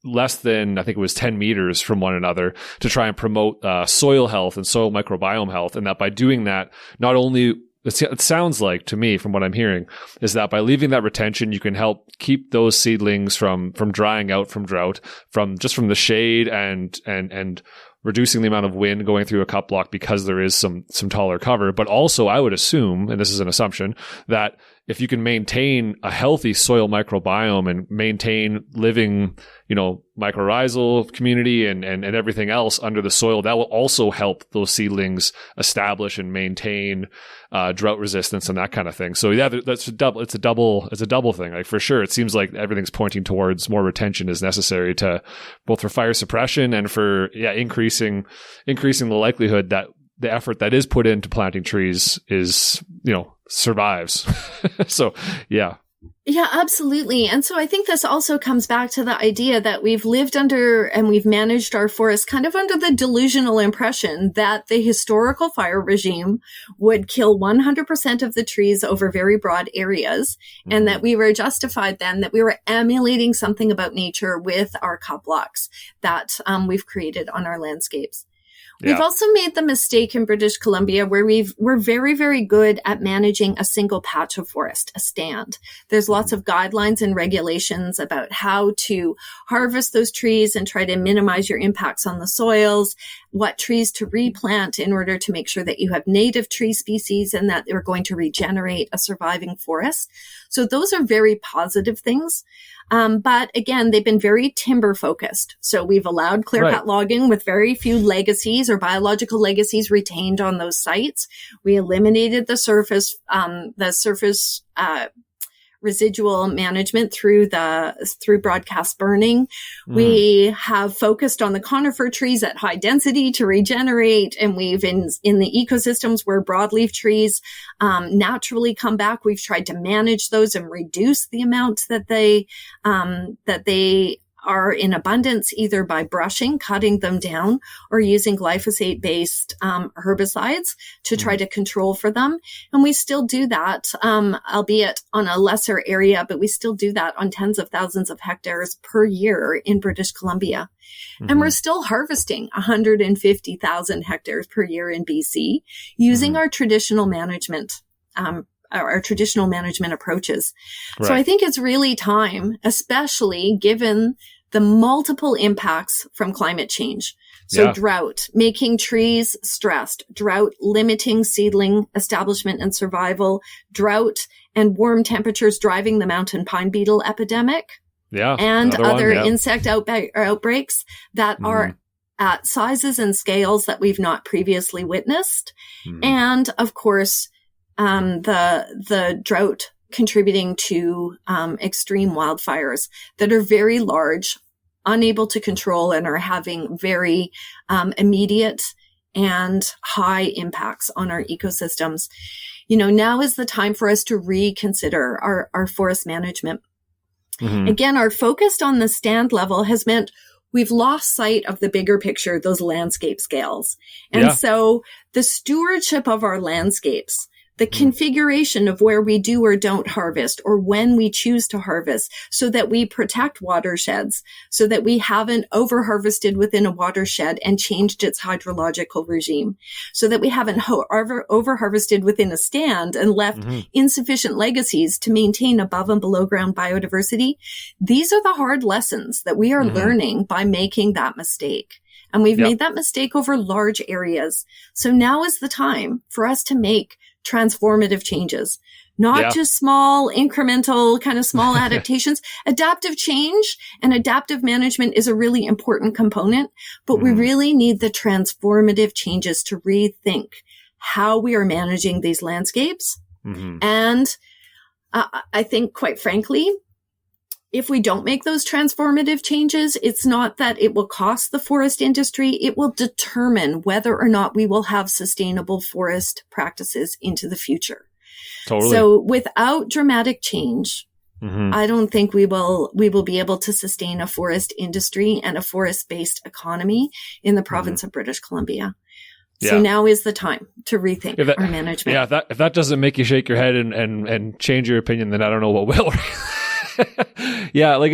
less than, I think it was 10 meters from one another to try and promote soil health and soil microbiome health. And that by doing that, not only it sounds like to me, from what I'm hearing, is that by leaving that retention, you can help keep those seedlings from drying out from drought, from the shade and reducing the amount of wind going through a cut block because there is some taller cover. But also, I would assume, and this is an assumption, that if you can maintain a healthy soil microbiome and maintain living, mycorrhizal community and everything else under the soil, that will also help those seedlings establish and maintain drought resistance and that kind of thing. So yeah, it's a double thing. Like for sure, it seems like everything's pointing towards more retention is necessary to both for fire suppression and for increasing the likelihood that the effort that is put into planting trees is, survives. So, yeah. Yeah, absolutely. And so I think this also comes back to the idea that we've lived under and we've managed our forests kind of under the delusional impression that the historical fire regime would kill 100% of the trees over very broad areas, and that we were justified then that we were emulating something about nature with our cut blocks that we've created on our landscapes. Yeah. We've also made the mistake in British Columbia where we're very, very good at managing a single patch of forest, a stand. There's lots of guidelines and regulations about how to harvest those trees and try to minimize your impacts on the soils, what trees to replant in order to make sure that you have native tree species and that they're going to regenerate a surviving forest. So those are very positive things. But again, they've been very timber focused. So we've allowed clear-cut logging with very few legacies or biological legacies retained on those sites. We eliminated the surface residual management through broadcast burning. We have focused on the conifer trees at high density to regenerate, and we've in the ecosystems where broadleaf trees naturally come back, we've tried to manage those and reduce the amount that they are in abundance, either by brushing, cutting them down, or using glyphosate-based herbicides to try to control for them. And we still do that, albeit on a lesser area, but we still do that on tens of thousands of hectares per year in British Columbia. And we're still harvesting 150,000 hectares per year in BC using our traditional management our traditional management approaches. Right. So I think it's really time, especially given the multiple impacts from climate change. So drought, making trees stressed, drought, limiting seedling establishment and survival, drought and warm temperatures driving the mountain pine beetle epidemic, and other insect outbreaks that are at sizes and scales that we've not previously witnessed. And of course, the drought contributing to extreme wildfires that are very large, unable to control, and are having very immediate and high impacts on our ecosystems. Now is the time for us to reconsider our forest management. Mm-hmm. Again, our focus on the stand level has meant we've lost sight of the bigger picture, those landscape scales. And so the stewardship of our landscapes, the configuration of where we do or don't harvest, or when we choose to harvest, so that we protect watersheds, so that we haven't over-harvested within a watershed and changed its hydrological regime, so that we haven't over-harvested within a stand and left insufficient legacies to maintain above and below ground biodiversity. These are the hard lessons that we are learning by making that mistake. And we've made that mistake over large areas. So now is the time for us to make transformative changes, not just small, incremental, kind of small adaptations. Adaptive change and adaptive management is a really important component, but we really need the transformative changes to rethink how we are managing these landscapes. And I think, quite frankly, if we don't make those transformative changes, it's not that it will cost the forest industry. It will determine whether or not we will have sustainable forest practices into the future. Totally. So without dramatic change, I don't think we will be able to sustain a forest industry and a forest-based economy in the province of British Columbia. So now is the time to rethink our management. Yeah, if that doesn't make you shake your head and change your opinion, then I don't know what will. Yeah, like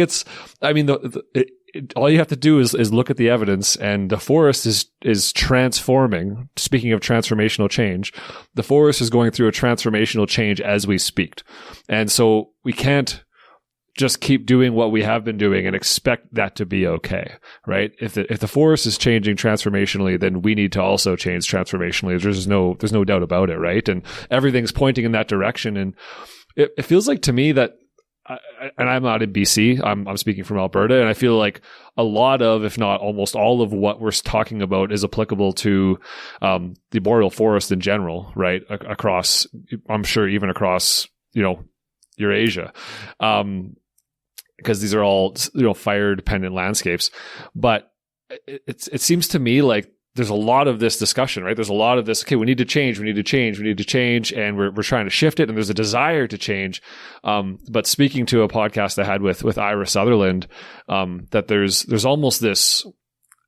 all you have to do is look at the evidence, and the forest is transforming. Speaking of transformational change, the forest is going through a transformational change as we speak. And so we can't just keep doing what we have been doing and expect that to be okay, right? If the forest is changing transformationally, then we need to also change transformationally. There's no doubt about it, right? And everything's pointing in that direction. And it feels like to me that, and I'm not in BC, I'm speaking from Alberta, and I feel like a lot of, if not almost all of what we're talking about is applicable to the boreal forest in general, right? Across, I'm sure even across, Eurasia. Because these are all, fire dependent landscapes. But it seems to me like there's a lot of this discussion, right? There's a lot of this, okay, we need to change, and we're trying to shift it, and there's a desire to change. But speaking to a podcast I had with Ira Sutherland, that there's almost this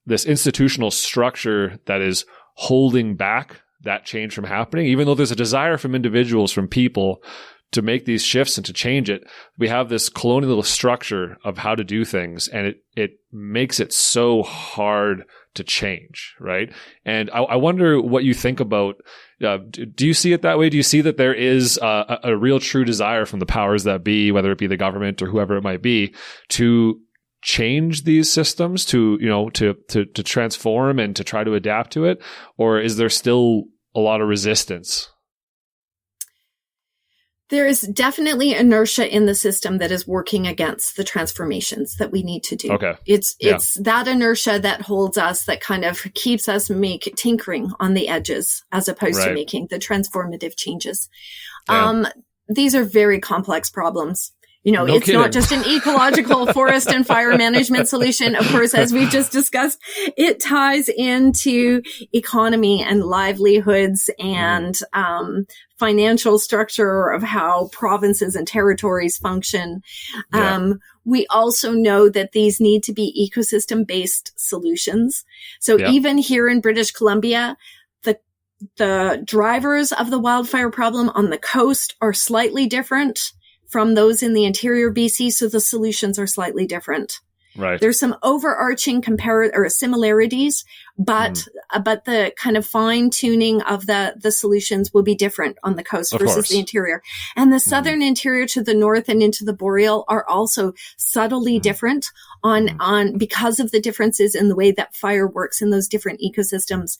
institutional structure that is holding back that change from happening, even though there's a desire from individuals, from people, to make these shifts and to change it. We have this colonial structure of how to do things, and it makes it so hard to change, right? And I wonder what you think about, do you see it that way? Do you see that there is a real true desire from the powers that be, whether it be the government or whoever it might be, to change these systems, to transform and to try to adapt to it? Or is there still a lot of resistance? There is definitely inertia in the system that is working against the transformations that we need to do. Okay. It's that inertia that holds us, that kind of keeps us tinkering on the edges as opposed to making the transformative changes. Yeah. These are very complex problems. No it's kidding. Not just an ecological forest and fire management solution. Of course, as we've just discussed, it ties into economy and livelihoods and financial structure of how provinces and territories function. We also know that these need to be ecosystem-based solutions. So even here in British Columbia, the drivers of the wildfire problem on the coast are slightly different from those in the interior BC, so the solutions are slightly different. Right. There's some overarching similarities, but the kind of fine tuning of the solutions will be different on the coast versus the interior. And the southern interior to the north and into the boreal are also subtly different on because of the differences in the way that fire works in those different ecosystems.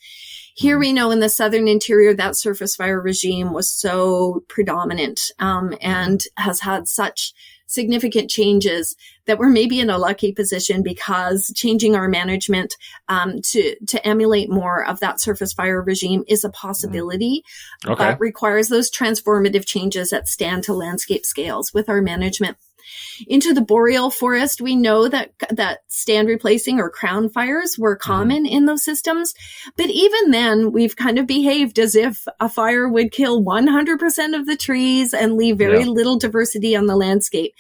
Here we know in the southern interior that surface fire regime was so predominant and has had such significant changes that we're maybe in a lucky position because changing our management to emulate more of that surface fire regime is a possibility, but requires those transformative changes that stand to landscape scales with our management. Into the boreal forest, we know that stand replacing or crown fires were common in those systems. But even then, we've kind of behaved as if a fire would kill 100% of the trees and leave very little diversity on the landscape.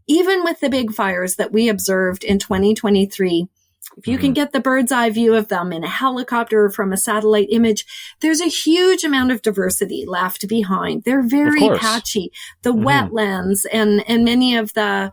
Even with the big fires that we observed in 2023, if you can get the bird's eye view of them in a helicopter or from a satellite image, there's a huge amount of diversity left behind. They're very patchy. The wetlands and many of the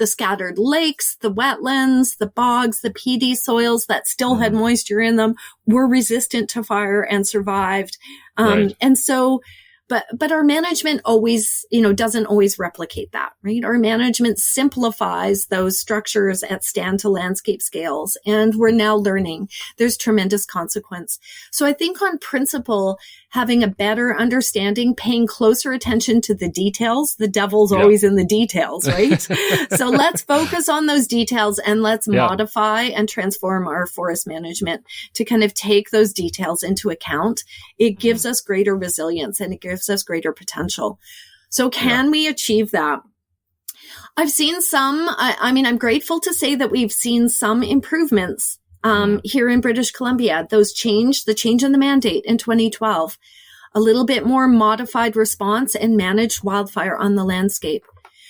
scattered lakes, the wetlands, the bogs, the peaty soils that still had moisture in them were resistant to fire and survived. And so, but our management always, doesn't always replicate that, right? Our management simplifies those structures at stand to landscape scales, and we're now learning there's tremendous consequence. So I think on principle, having a better understanding, paying closer attention to the details, the devil's always in the details, right? So let's focus on those details and let's modify and transform our forest management to kind of take those details into account. It gives us greater resilience and it gives us greater potential. So can we achieve that? I've seen some, I'm grateful to say that we've seen some improvements here in British Columbia. The change in the mandate in 2012, a little bit more modified response and managed wildfire on the landscape.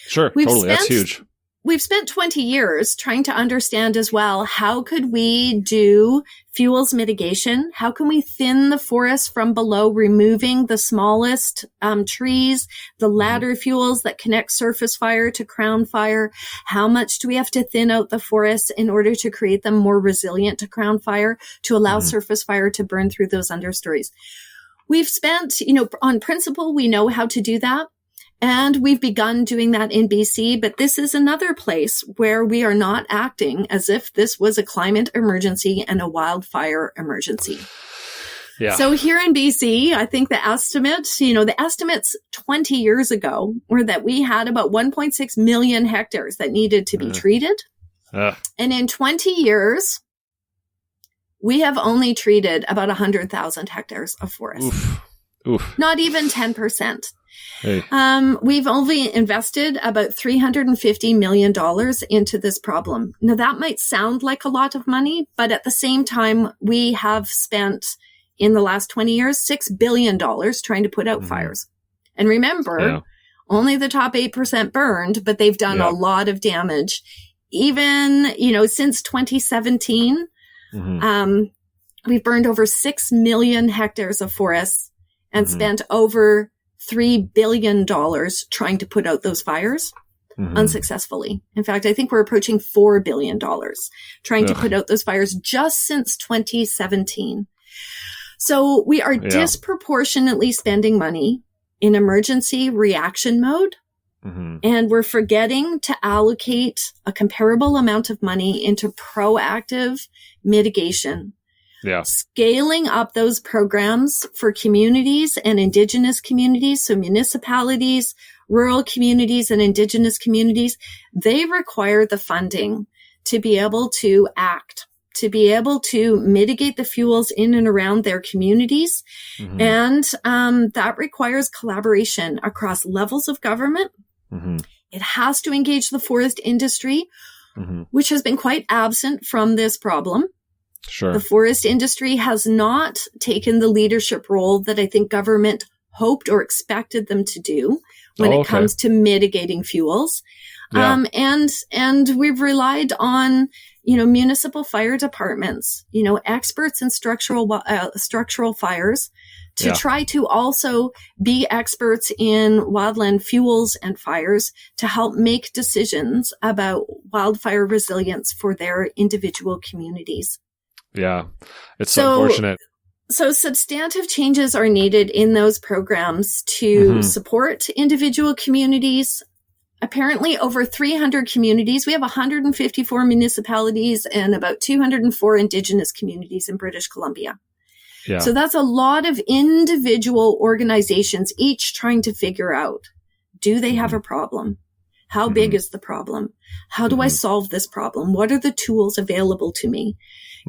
Sure, totally. That's huge. We've spent 20 years trying to understand as well, how could we do fuels mitigation? How can we thin the forest from below, removing the smallest trees, the ladder fuels that connect surface fire to crown fire? How much do we have to thin out the forests in order to create them more resilient to crown fire, to allow surface fire to burn through those understories? We've spent, on principle, we know how to do that. And we've begun doing that in BC, but this is another place where we are not acting as if this was a climate emergency and a wildfire emergency. Yeah. So here in BC, I think the estimates 20 years ago were that we had about 1.6 million hectares that needed to be treated. And in 20 years, we have only treated about 100,000 hectares of forest. Oof. Not even 10%. Hey. We've only invested about $350 million into this problem. Now, that might sound like a lot of money, but at the same time, we have spent in the last 20 years, $6 billion trying to put out fires. And remember, only the top 8% burned, but they've done a lot of damage. Even, since 2017, we've burned over 6 million hectares of forests and spent over $3 billion trying to put out those fires unsuccessfully. In fact, I think we're approaching $4 billion trying to put out those fires just since 2017. So we are disproportionately spending money in emergency reaction mode. And we're forgetting to allocate a comparable amount of money into proactive mitigation. Scaling up those programs for communities and Indigenous communities, so municipalities, rural communities, and Indigenous communities, they require the funding to be able to act, to be able to mitigate the fuels in and around their communities. And that requires collaboration across levels of government. It has to engage the forest industry, which has been quite absent from this problem. Sure. The forest industry has not taken the leadership role that I think government hoped or expected them to do when it comes to mitigating fuels. And we've relied on, municipal fire departments, experts in structural fires to try to also be experts in wildland fuels and fires to help make decisions about wildfire resilience for their individual communities. Yeah, it's unfortunate. So substantive changes are needed in those programs to support individual communities. Apparently over 300 communities. We have 154 municipalities and about 204 Indigenous communities in British Columbia. Yeah. So that's a lot of individual organizations, each trying to figure out, Do they have a problem? How big is the problem? How do I solve this problem? What are the tools available to me?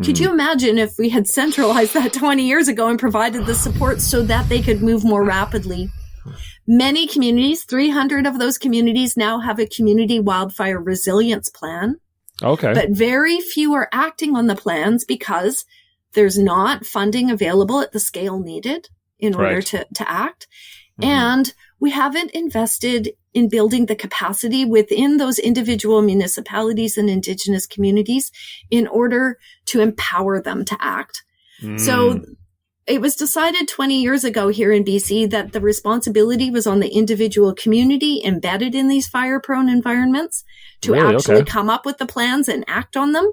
Could you imagine if we had centralized that 20 years ago and provided the support so that they could move more rapidly? Many communities, 300 of those communities now have a community wildfire resilience plan. Okay. But very few are acting on the plans because there's not funding available at the scale needed in order to act. And we haven't invested in building the capacity within those individual municipalities and Indigenous communities in order to empower them to act. So it was decided 20 years ago here in BC that the responsibility was on the individual community embedded in these fire-prone environments to actually come up with the plans and act on them.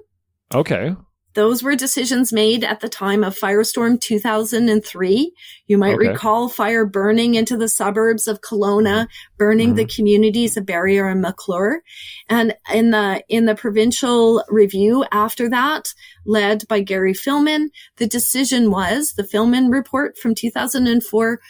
Okay. Those were decisions made at the time of Firestorm 2003. You might recall fire burning into the suburbs of Kelowna, burning the communities of Barrier and McClure. And in the provincial review after that, led by Gary Filman, the decision was, the Filman report from 2004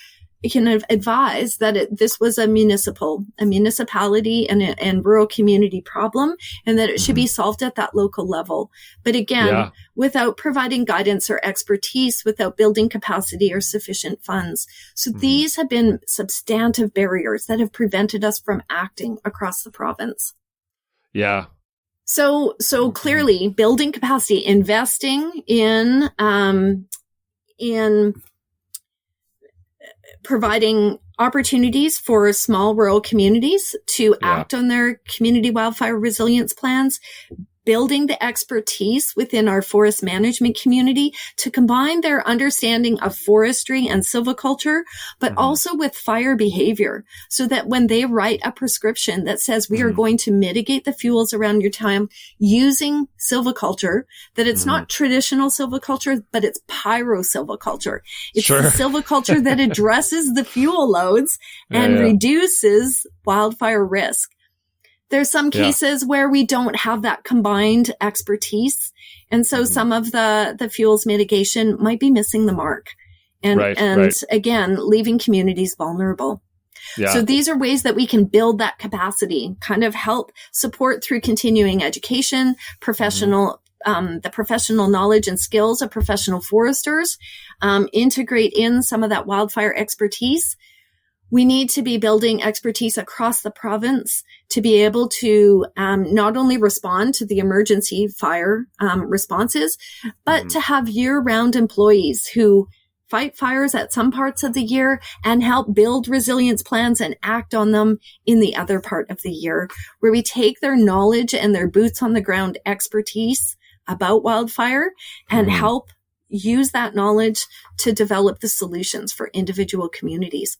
can advise that this was a municipality and rural community problem, and that it should be solved at that local level. But again, without providing guidance or expertise, without building capacity or sufficient funds. So these have been substantive barriers that have prevented us from acting across the province. Yeah. So clearly building capacity, investing in providing opportunities for small rural communities to act on their community wildfire resilience plans, building the expertise within our forest management community to combine their understanding of forestry and silviculture, but also with fire behavior, so that when they write a prescription that says we are going to mitigate the fuels around your time using silviculture, that it's not traditional silviculture, but it's pyrosilviculture. It's the silviculture that addresses the fuel loads and reduces wildfire risk. There's some cases where we don't have that combined expertise. And so some of the fuels mitigation might be missing the mark and again, leaving communities vulnerable. Yeah. So these are ways that we can build that capacity, kind of help support through continuing education, professional the professional knowledge and skills of professional foresters, integrate in some of that wildfire expertise. We need to be building expertise across the province to be able to not only respond to the emergency fire responses, but to have year-round employees who fight fires at some parts of the year and help build resilience plans and act on them in the other part of the year, where we take their knowledge and their boots on the ground expertise about wildfire and help use that knowledge to develop the solutions for individual communities.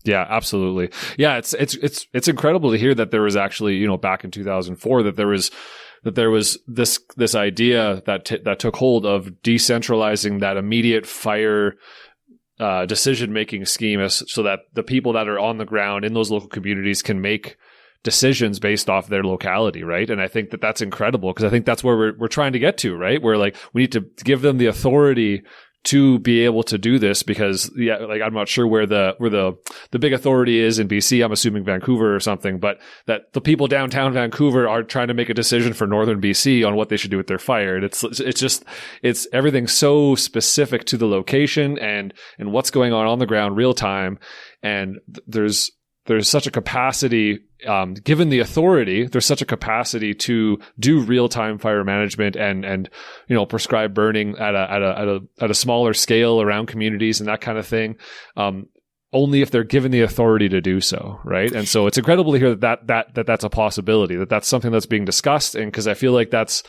Yeah, absolutely. Yeah, it's incredible to hear that there was actually, back in 2004 that there was this idea that took hold of decentralizing that immediate fire decision making scheme so that the people that are on the ground in those local communities can make decisions based off their locality, right? And I think that that's incredible, because I think that's where we're trying to get to, right? Where we need to give them the authority to be able to do this, because I'm not sure where the big authority is in BC. I'm assuming Vancouver or something, but that the people downtown Vancouver are trying to make a decision for northern BC on what they should do with their fire. And it's everything so specific to the location and what's going on the ground real time. And there's such a capacity, given the authority, there's such a capacity to do real-time fire management and prescribe burning at a smaller scale around communities and that kind of thing. Only if they're given the authority to do so, right? And so it's incredible to hear that's a possibility, that's something that's being discussed, and because I feel like that's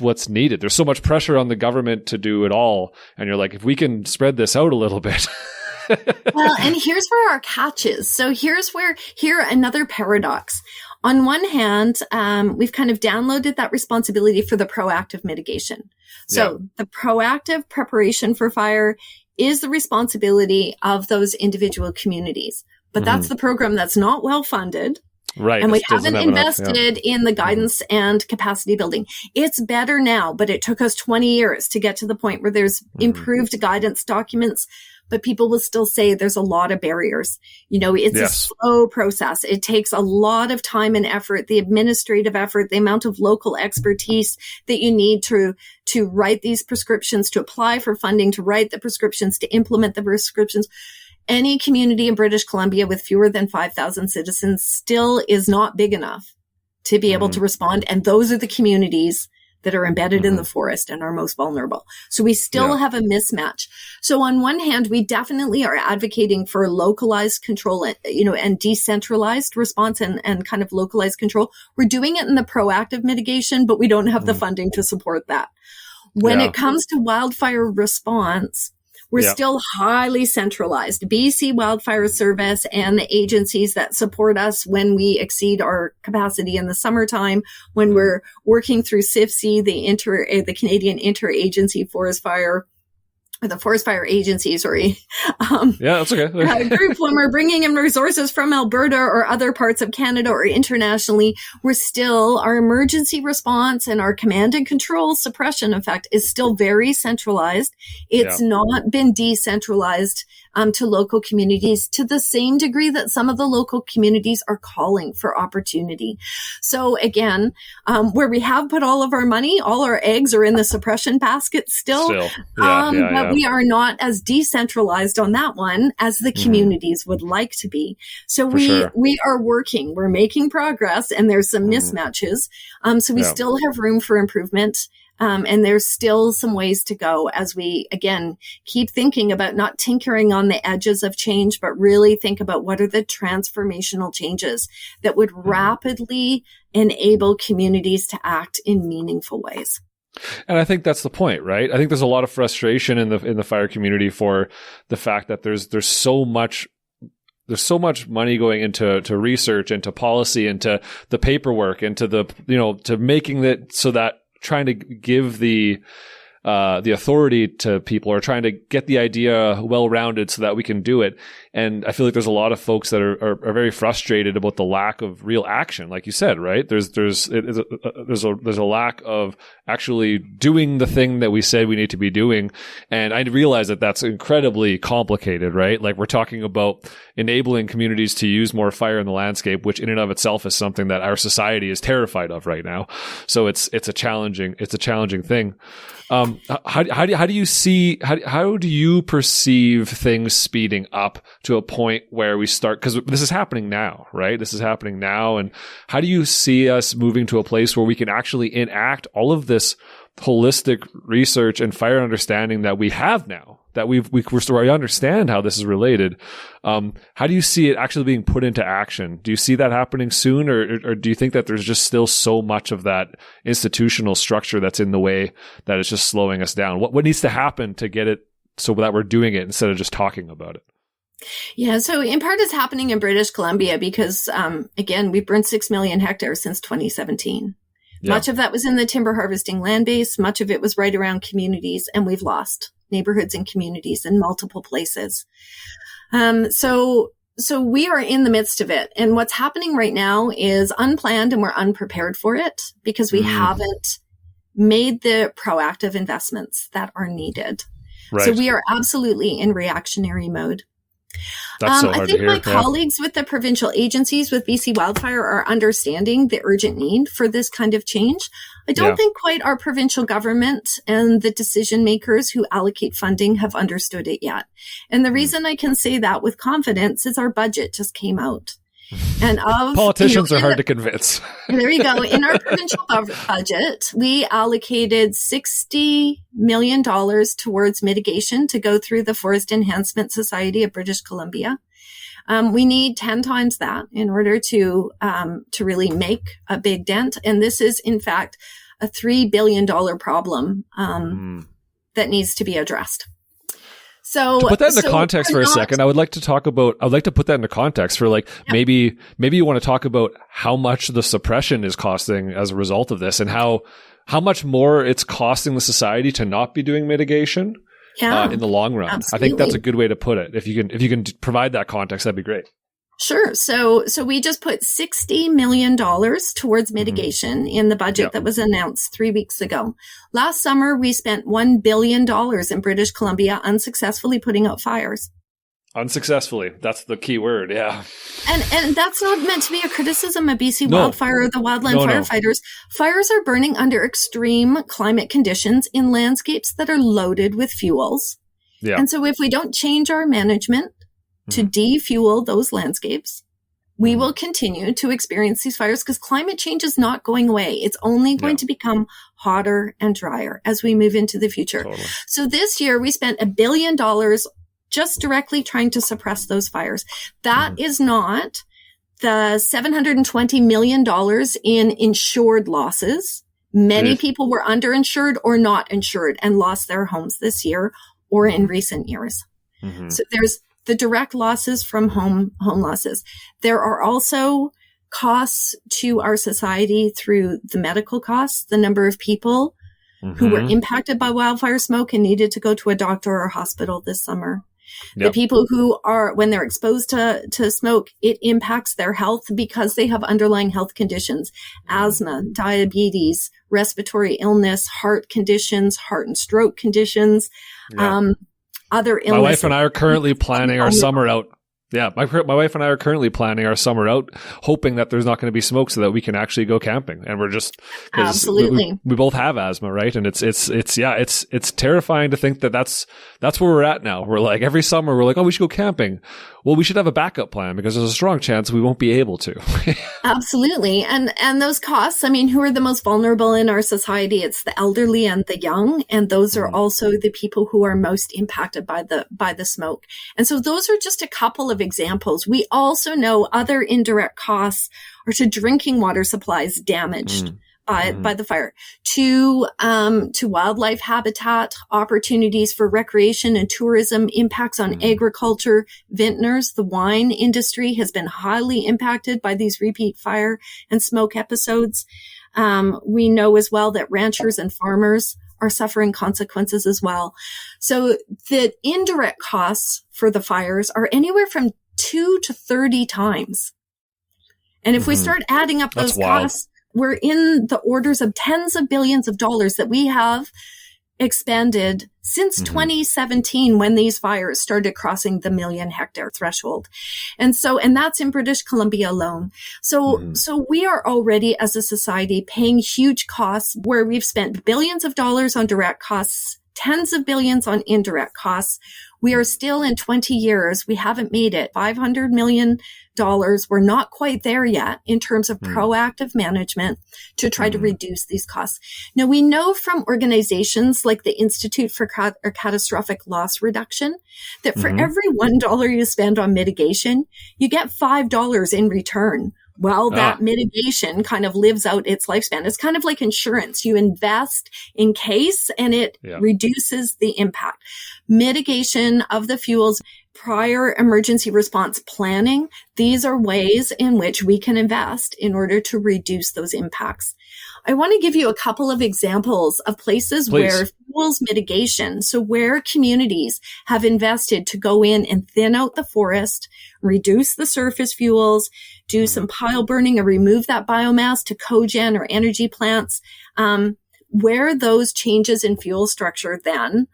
what's needed. There's so much pressure on the government to do it all, and you're like, if we can spread this out a little bit. Well, and here's where our catch is. So here another paradox. On one hand, we've kind of downloaded that responsibility for the proactive mitigation. So the proactive preparation for fire is the responsibility of those individual communities. But that's the program that's not well funded. Right. And we doesn't haven't have enough, invested in the guidance and capacity building. It's better now, but it took us 20 years to get to the point where there's improved guidance documents, but people will still say there's a lot of barriers. You know, it's a slow process. It takes a lot of time and effort, the administrative effort, the amount of local expertise that you need to write these prescriptions, to apply for funding, to write the prescriptions, to implement the prescriptions. Any community in British Columbia with fewer than 5,000 citizens still is not big enough to be able to respond. And those are the communities that are embedded in the forest and are most vulnerable. So we still have a mismatch. So on one hand, we definitely are advocating for localized control, you know, and decentralized response and kind of localized control. We're doing it in the proactive mitigation, but we don't have the funding to support that. When it comes to wildfire response, we're still highly centralized. BC Wildfire Service and the agencies that support us when we exceed our capacity in the summertime, when we're working through CIFC, the Canadian Interagency Forest Fire, or the Forest Fire Agency, sorry. That's okay. Group, when we're bringing in resources from Alberta or other parts of Canada or internationally, our emergency response and our command and control suppression, in fact, is still very centralized. It's not been decentralized to local communities to the same degree that some of the local communities are calling for opportunity. So again, where we have put all of our money, all our eggs are in the suppression basket still. But we are not as decentralized on that one as the communities would like to be. So we are working, we're making progress, and there's some mismatches. So we still have room for improvement. And there's still some ways to go as we, again, keep thinking about not tinkering on the edges of change, but really think about what are the transformational changes that would rapidly enable communities to act in meanmoneyful ways. And I think that's the point, right? I think there's a lot of frustration in the fire community for the fact that there's so much money going into research, into policy, into the paperwork, into to making it so that trying to give the authority to people, or trying to get the idea well-rounded so that we can do it. And I feel like there's a lot of folks that are very frustrated about the lack of real action, like you said, right? There's a lack of actually doing the thing that we said we need to be doing. And I realize that that's incredibly complicated, right? Like, we're talking about enabling communities to use more fire in the landscape, which in and of itself is something that our society is terrified of right now. So it's a challenging thing. How do you perceive things speeding up to a point where we start, because this is happening now, right? This is happening now. And how do you see us moving to a place where we can actually enact all of this holistic research and fire understanding that we have now, that we understand how this is related? How do you see it actually being put into action? Do you see that happening soon, or do you think that there's just still so much of that institutional structure that's in the way that is just slowing us down? What needs to happen to get it so that we're doing it instead of just talking about it? Yeah, so in part it's happening in British Columbia because, again, we've burned 6 million hectares since 2017. Yeah. Much of that was in the timber harvesting land base. Much of it was right around communities, and we've lost neighborhoods and communities in multiple places. So we are in the midst of it. And what's happening right now is unplanned, and we're unprepared for it because we haven't made the proactive investments that are needed. Right. So we are absolutely in reactionary mode. That's so hard I think to hear. My colleagues with the provincial agencies with BC Wildfire are understanding the urgent need for this kind of change. I don't think quite our provincial government and the decision makers who allocate funding have understood it yet. And the reason I can say that with confidence is our budget just came out. And politicians are hard to convince. There you go. In our provincial budget, we allocated $60 million towards mitigation to go through the Forest Enhancement Society of British Columbia. We need 10 times that in order to really make a big dent. And this is, in fact, a $3 billion problem that needs to be addressed. So to put that into context for a second, I would like to put that into context for maybe you want to talk about how much the suppression is costing as a result of this, and how much more it's costing the society to not be doing mitigation in the long run. Absolutely. I think that's a good way to put it. If you can provide that context, that'd be great. Sure. So we just put $60 million towards mitigation in the budget that was announced 3 weeks ago. Last summer, we spent $1 billion in British Columbia unsuccessfully putting out fires. Unsuccessfully. That's the key word. Yeah. And that's not meant to be a criticism of BC Wildfire or the wildland firefighters. Fires are burning under extreme climate conditions in landscapes that are loaded with fuels. Yeah. And so if we don't change our management to defuel those landscapes, we will continue to experience these fires because climate change is not going away. It's only going to become hotter and drier as we move into the future. Totally. So this year we spent $1 billion just directly trying to suppress those fires. That is not the $720 million in insured losses. Many people were underinsured or not insured and lost their homes this year or in recent years. So there's the direct losses from home losses. There are also costs to our society through the medical costs, the number of people who were impacted by wildfire smoke and needed to go to a doctor or hospital this summer. The people who are, when they're exposed to smoke, it impacts their health because they have underlying health conditions, asthma, diabetes, respiratory illness, heart conditions, heart and stroke conditions, other illnesses. My wife and I are currently planning our summer out. Yeah, my wife and I are currently planning our summer out, hoping that there's not going to be smoke so that we can actually go camping. And we're just absolutely we both have asthma, right? And it's terrifying to think that that's where we're at now. We're like every summer we're like, oh, we should go camping. Well, we should have a backup plan because there's a strong chance we won't be able to. Absolutely, and those costs. I mean, who are the most vulnerable in our society? It's the elderly and the young, and those are also the people who are most impacted by the smoke. And so those are just a couple of examples. We also know other indirect costs are to drinking water supplies damaged by the fire, to wildlife habitat, opportunities for recreation and tourism, impacts on agriculture, vintners. The wine industry has been highly impacted by these repeat fire and smoke episodes. We know as well that ranchers and farmers are suffering consequences as well. So the indirect costs for the fires are anywhere from 2 to 30 times. And if we start adding up those costs, we're in the orders of tens of billions of dollars that we have expended since 2017 when these fires started crossing the 1 million hectare threshold. And that's in British Columbia alone. So we are already as a society paying huge costs where we've spent billions of dollars on direct costs, tens of billions on indirect costs. We are still in 20 years. We haven't made it. $500 million. We're not quite there yet in terms of proactive management to try to reduce these costs. Now, we know from organizations like the Institute for Catastrophic Loss Reduction that for every $1 you spend on mitigation, you get $5 in return. Well, that mitigation kind of lives out its lifespan. It's kind of like insurance. You invest in case and it reduces the impact. Mitigation of the fuels, prior emergency response planning, these are ways in which we can invest in order to reduce those impacts. I want to give you a couple of examples of places where fuels mitigation, so where communities have invested to go in and thin out the forest, reduce the surface fuels, do some pile burning or remove that biomass to cogen or energy plants, where those changes in fuel structure then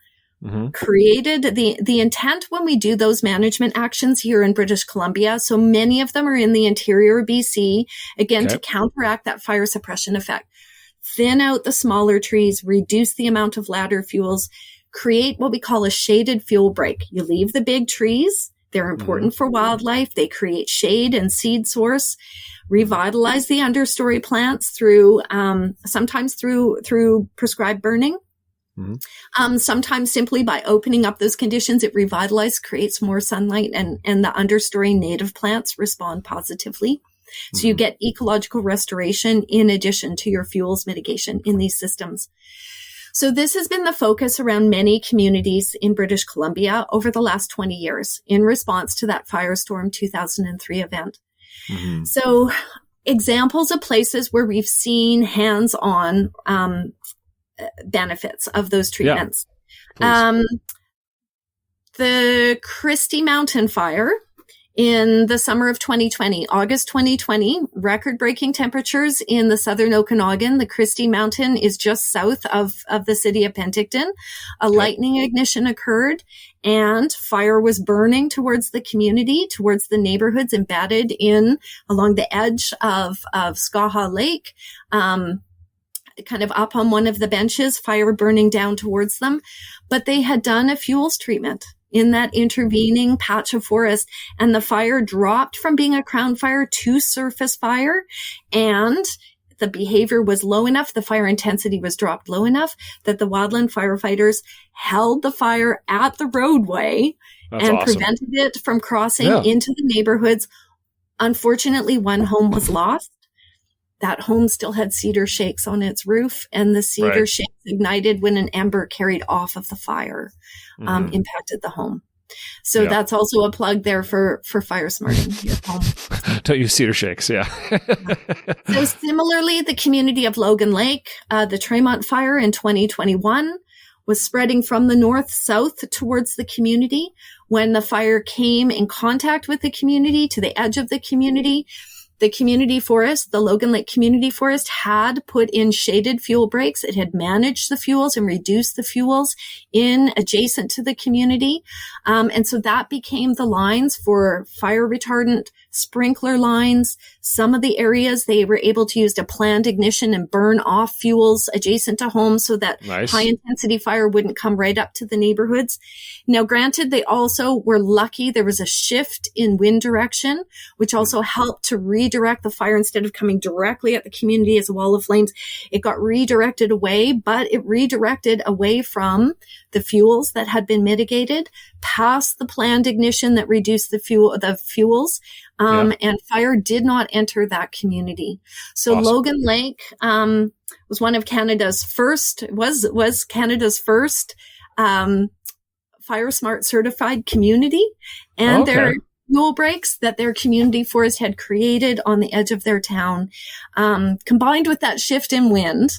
created the intent when we do those management actions here in British Columbia. So many of them are in the interior of BC, again, to counteract that fire suppression effect. Thin out the smaller trees, reduce the amount of ladder fuels, create what we call a shaded fuel break. You leave the big trees. They're important for wildlife. They create shade and seed source. Revitalize the understory plants through, sometimes through prescribed burning. Sometimes simply by opening up those conditions, it revitalizes, creates more sunlight, and the understory native plants respond positively. So you get ecological restoration in addition to your fuels mitigation in these systems. So this has been the focus around many communities in British Columbia over the last 20 years in response to that Firestorm 2003 event. So examples of places where we've seen hands-on benefits of those treatments. The Christie Mountain Fire In the summer of 2020, August 2020, record-breaking temperatures in the southern Okanagan. The Christie Mountain is just south of the city of Penticton. A lightning ignition occurred, and fire was burning towards the community, towards the neighborhoods embedded in along the edge of Skaha Lake. Kind of up on one of the benches, fire burning down towards them. But they had done a fuels treatment in that intervening patch of forest, and the fire dropped from being a crown fire to surface fire, and the behavior was low enough, the fire intensity was dropped low enough that the wildland firefighters held the fire at the roadway and prevented it from crossing into the neighborhoods. Unfortunately, one home was lost. That home still had cedar shakes on its roof, and the cedar shakes ignited when an ember carried off of the fire impacted the home. So that's also a plug there for fire smarting your home. Don't use cedar shakes, So similarly, the community of Logan Lake, the Tremont fire in 2021 was spreading from the north south towards the community. When the fire came in contact with the community, to the edge of the community forest, the Logan Lake Community Forest, had put in shaded fuel breaks. It had managed the fuels and reduced the fuels in adjacent to the community. And so that became the lines for fire retardant, sprinkler lines. Some of the areas they were able to use a planned ignition and burn off fuels adjacent to homes so that high intensity fire wouldn't come right up to the neighborhoods. Now, granted, they also were lucky. There was a shift in wind direction, which also helped to redirect the fire. Instead of coming directly at the community as a wall of flames, it got redirected away, but it redirected away from the fuels that had been mitigated past the planned ignition that reduced the fuels. And fire did not enter that community. So Logan Lake, was one of Canada's first, was Canada's first, Fire Smart certified community, and their fuel breaks that their community forest had created on the edge of their town, combined with that shift in wind.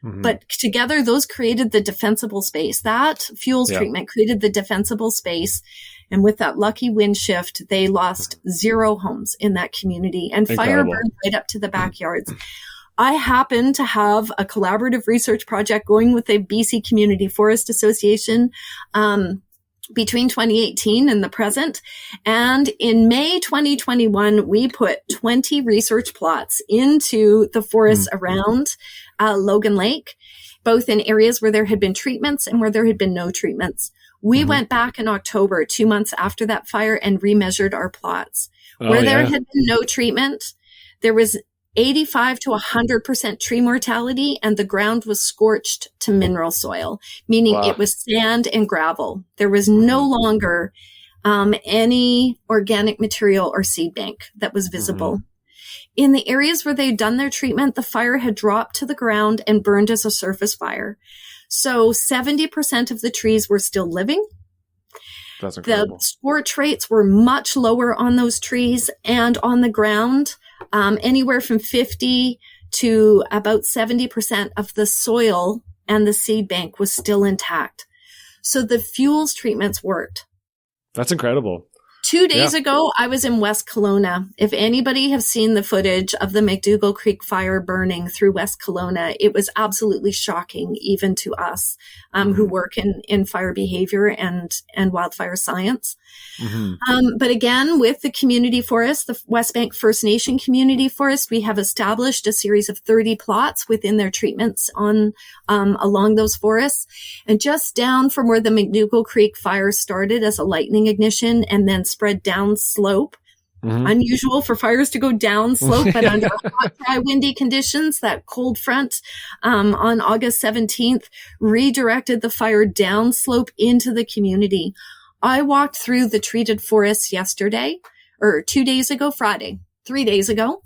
But together, those created the defensible space. That fuels treatment created the defensible space. And with that lucky wind shift, they lost 0 homes in that community, and fire burned right up to the backyards. I happen to have a collaborative research project going with the BC Community Forest Association, between 2018 and the present. And in May 2021, we put 20 research plots into the forests around Logan Lake, both in areas where there had been treatments and where there had been no treatments. We went back in October, 2 months after that fire, and remeasured our plots. Where there had been no treatment, there was 85 to 100% tree mortality, and the ground was scorched to mineral soil, meaning it was sand and gravel. There was no longer any organic material or seed bank that was visible. In the areas where they'd done their treatment, the fire had dropped to the ground and burned as a surface fire. So 70% of the trees were still living. That's incredible. The scorch rates were much lower on those trees, and on the ground, anywhere from 50 to about 70% of the soil and the seed bank was still intact. So the fuels treatments worked. That's incredible. 2 days ago, I was in West Kelowna. If anybody have seen the footage of the McDougall Creek fire burning through West Kelowna, it was absolutely shocking, even to us who work in fire behavior and wildfire science. But again, with the community forest, the West Bank First Nation Community Forest, we have established a series of 30 plots within their treatments on along those forests. And just down from where the McDougall Creek fire started as a lightning ignition and then spread down slope. Unusual for fires to go down slope, but under hot, dry, windy conditions, that cold front on August 17th redirected the fire down slope into the community. I walked through the treated forests yesterday, or 2 days ago, Friday, 3 days ago,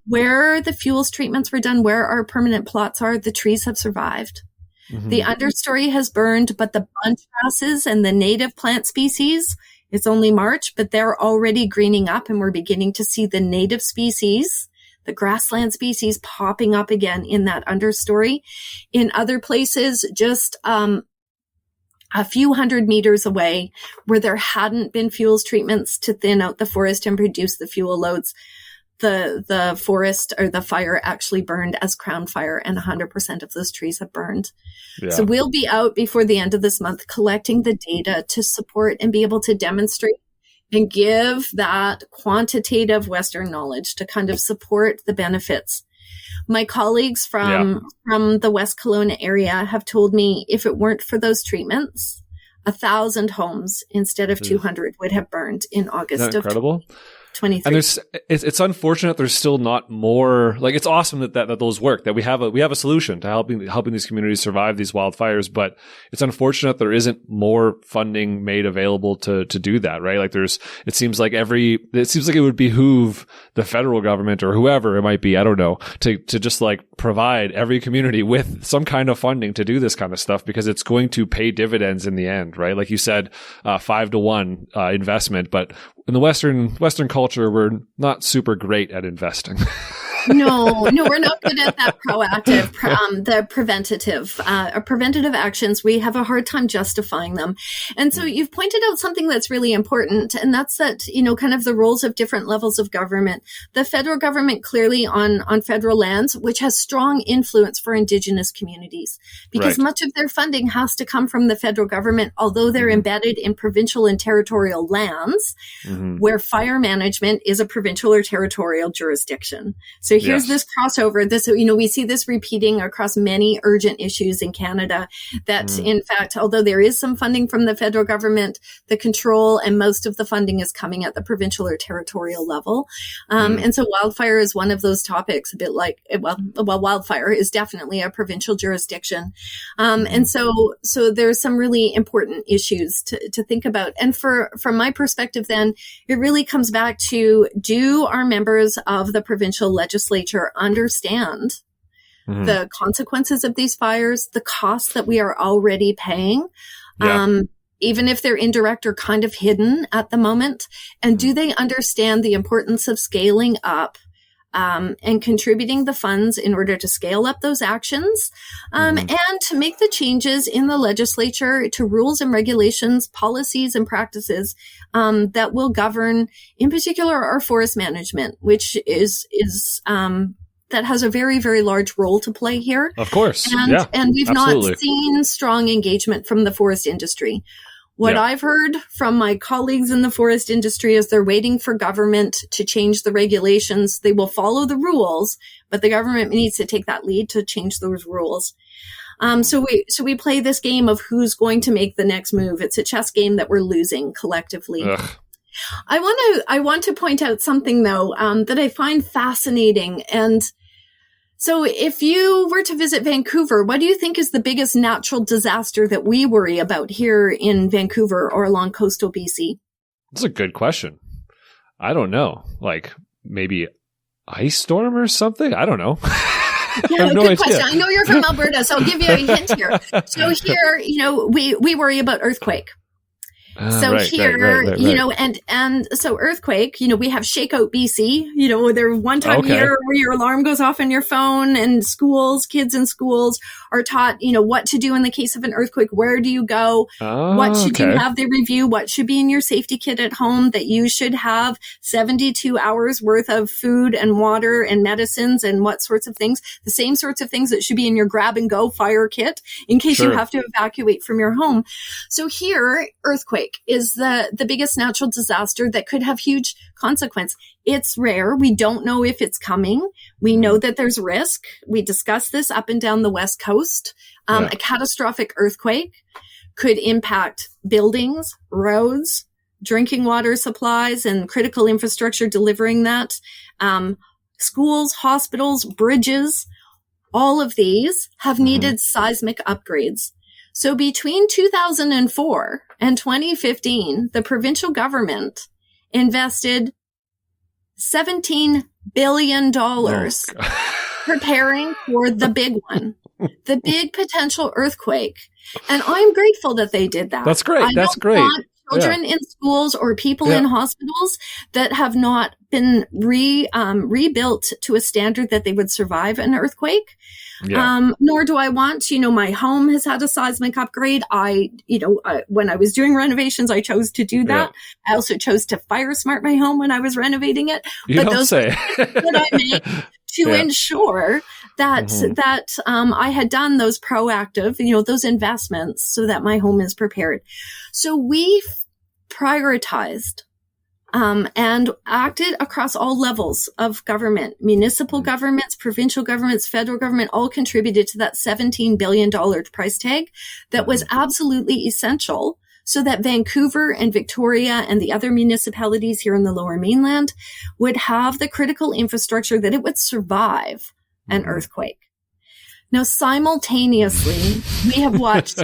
where the fuels treatments were done, where our permanent plots are. The trees have survived. The understory has burned, but the bunch grasses and the native plant species, it's only March, but they're already greening up, and we're beginning to see the native species, the grassland species, popping up again in that understory. In other places, just a few hundred meters away where there hadn't been fuels treatments to thin out the forest and produce the fuel loads. The forest or the fire actually burned as crown fire, and 100% of those trees have burned. Yeah. So we'll be out before the end of this month collecting the data to support and be able to demonstrate and give that quantitative Western knowledge to kind of support the benefits. My colleagues from the West Kelowna area have told me if it weren't for those treatments, 1,000 homes instead of 200 would have burned in August of 23. And it's unfortunate there's still not more. Like, it's awesome that those work, that we have a solution to helping these communities survive these wildfires, but it's unfortunate there isn't more funding made available to do that, right? Like, it seems like it would behoove the federal government or whoever it might be, I don't know, to just like provide every community with some kind of funding to do this kind of stuff, because it's going to pay dividends in the end, right? Like you said, 5-to-1 investment, but in the Western culture, we're not super great at investing. No, we're not good at that proactive, the preventative actions. We have a hard time justifying them. And so you've pointed out something that's really important, and that's that, kind of the roles of different levels of government. The federal government clearly on federal lands, which has strong influence for Indigenous communities, because much of their funding has to come from the federal government, although they're embedded in provincial and territorial lands, where fire management is a provincial or territorial jurisdiction. So here's this crossover. We see this repeating across many urgent issues in Canada that, in fact, although there is some funding from the federal government, the control and most of the funding is coming at the provincial or territorial level. And so wildfire is one of those topics, a bit like, wildfire is definitely a provincial jurisdiction. And so there's some really important issues to think about. And from my perspective, then, it really comes back to, do our members of the provincial legislature understand the consequences of these fires, the costs that we are already paying, even if they're indirect or kind of hidden at the moment? And do they understand the importance of scaling up and contributing the funds in order to scale up those actions, and to make the changes in the legislature to rules and regulations, policies and practices that will govern, in particular, our forest management, which is that has a very, very large role to play here. Of course. And we've not seen strong engagement from the forest industry. What I've heard from my colleagues in the forest industry is they're waiting for government to change the regulations. They will follow the rules, but the government needs to take that lead to change those rules. So we play this game of who's going to make the next move. It's a chess game that we're losing collectively. Ugh. I want to point out something, though, that I find fascinating. And so if you were to visit Vancouver, what do you think is the biggest natural disaster that we worry about here in Vancouver or along coastal BC? That's a good question. I don't know. Like, maybe ice storm or something? I don't know. Yeah, good question. I know you're from Alberta, so I'll give you a hint here. So here, we worry about earthquake. So and so earthquake, we have Shakeout BC, there one time a year where your alarm goes off on your phone, and kids in schools are taught, what to do in the case of an earthquake. Where do you go? What should you have? They review what should be in your safety kit at home, that you should have 72 hours worth of food and water and medicines and what sorts of things, the same sorts of things that should be in your grab and go fire kit in case you have to evacuate from your home. So here, earthquake is the biggest natural disaster that could have huge consequence. It's rare. We don't know if it's coming. We know that there's risk. We discuss this up and down the West Coast. A catastrophic earthquake could impact buildings, roads, drinking water supplies, and critical infrastructure delivering that. Schools, hospitals, bridges, all of these have needed seismic upgrades. So between 2004 and 2015, the provincial government invested $17 billion preparing for the big one, the big potential earthquake. And I'm grateful that they did that. That's great. That's great. Want children in schools or people in hospitals that have not been rebuilt to a standard that they would survive an earthquake. Nor do I want, my home has had a seismic upgrade. When I was doing renovations, I chose to do that. Yeah. I also chose to fire smart my home when I was renovating it. But those say that I made to ensure that I had done those proactive, those investments so that my home is prepared. So we prioritized and acted across all levels of government. Municipal governments, provincial governments, federal government all contributed to that $17 billion price tag that was absolutely essential so that Vancouver and Victoria and the other municipalities here in the Lower Mainland would have the critical infrastructure that it would survive an earthquake. Now, simultaneously, we have watched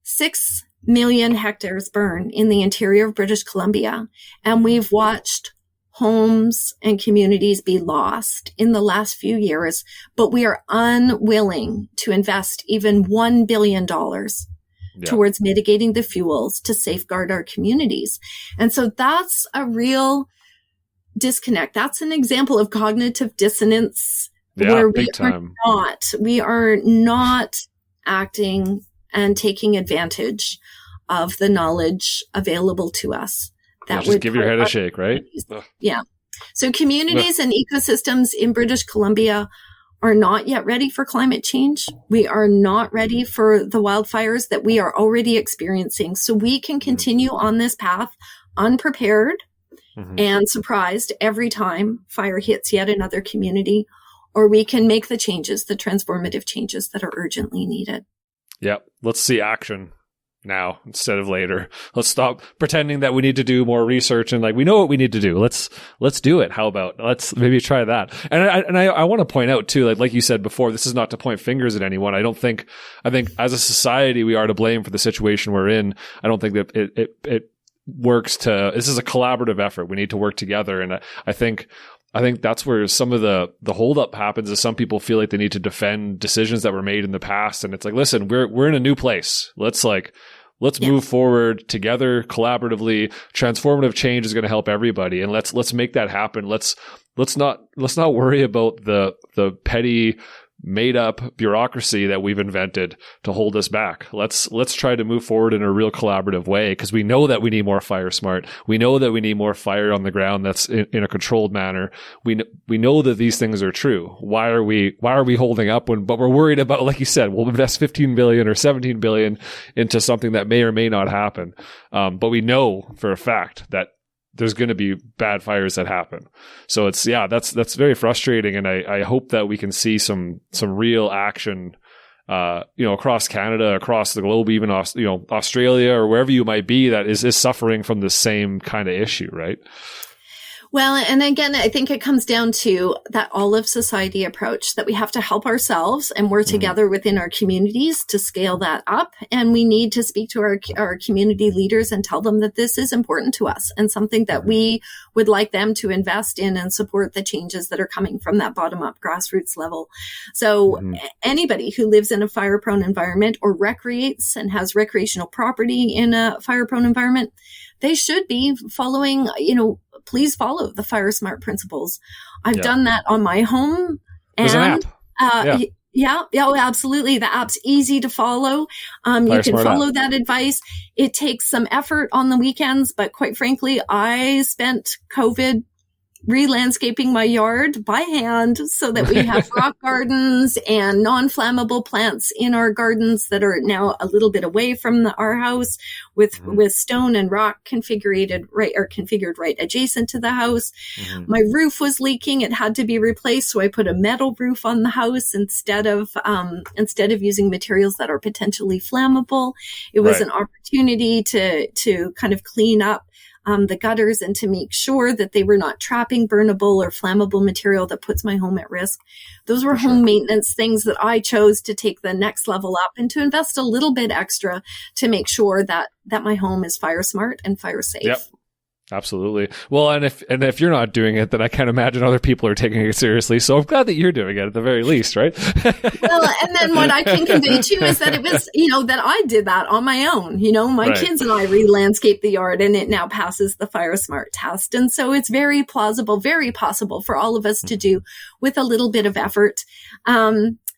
6 million hectares burn in the interior of British Columbia, and we've watched homes and communities be lost in the last few years, but we are unwilling to invest even $1 billion towards mitigating the fuels to safeguard our communities. And so that's a real disconnect. That's an example of cognitive dissonance where we are not acting and taking advantage of the knowledge available to us. That would just give your head a shake, right? Yeah. So communities and ecosystems in British Columbia are not yet ready for climate change. We are not ready for the wildfires that we are already experiencing. So we can continue on this path unprepared and surprised every time fire hits yet another community, or we can make the changes, the transformative changes that are urgently needed. Yeah. Let's see action now instead of later. Let's stop pretending that we need to do more research and we know what we need to do. Let's do it. How about let's maybe try that. And I want to point out too, like you said before, this is not to point fingers at anyone. I think as a society, we are to blame for the situation we're in. I don't think that it works this is a collaborative effort. We need to work together. And I think that's where some of the holdup happens is some people feel like they need to defend decisions that were made in the past. And it's listen, we're in a new place. Let's move forward together collaboratively. Transformative change is going to help everybody. And let's make that happen. Let's not worry about the petty made up bureaucracy that we've invented to hold us back. Let's try to move forward in a real collaborative way, because we know that we need more fire smart. We know that we need more fire on the ground that's in a controlled manner. We know that these things are true. Why are we holding up but we're worried about, like you said, we'll invest 15 billion or 17 billion into something that may or may not happen. But we know for a fact that there's going to be bad fires that happen. So that's very frustrating. And I hope that we can see some real action, across Canada, across the globe, even, Australia or wherever you might be that is suffering from the same kind of issue, right? Well, and again, I think it comes down to that all of society approach that we have to help ourselves and work together within our communities to scale that up. And we need to speak to our community leaders and tell them that this is important to us and something that we would like them to invest in and support the changes that are coming from that bottom up grassroots level. So anybody who lives in a fire prone environment or recreates and has recreational property in a fire prone environment, they should be following, please follow the Fire Smart principles. I've done that on my home. There's an app. Yeah, absolutely. The app's easy to follow. You can follow that advice. It takes some effort on the weekends, but quite frankly, I spent COVID re-landscaping my yard by hand so that we have rock gardens and non-flammable plants in our gardens that are now a little bit away from our house with stone and rock configured right adjacent to the house. My roof was leaking. It had to be replaced. So I put a metal roof on the house instead of using materials that are potentially flammable. It was an opportunity to kind of clean up the gutters and to make sure that they were not trapping burnable or flammable material that puts my home at risk. Those were home maintenance things that I chose to take the next level up and to invest a little bit extra to make sure that my home is fire smart and fire safe. Yep. Absolutely. Well, and if you're not doing it, then I can't imagine other people are taking it seriously. So I'm glad that you're doing it at the very least, right? Well, and then what I can convey to you is that it was, that I did that on my own. My kids and I re-landscaped the yard and it now passes the Fire Smart test. And so it's very plausible, very possible for all of us to do with a little bit of effort.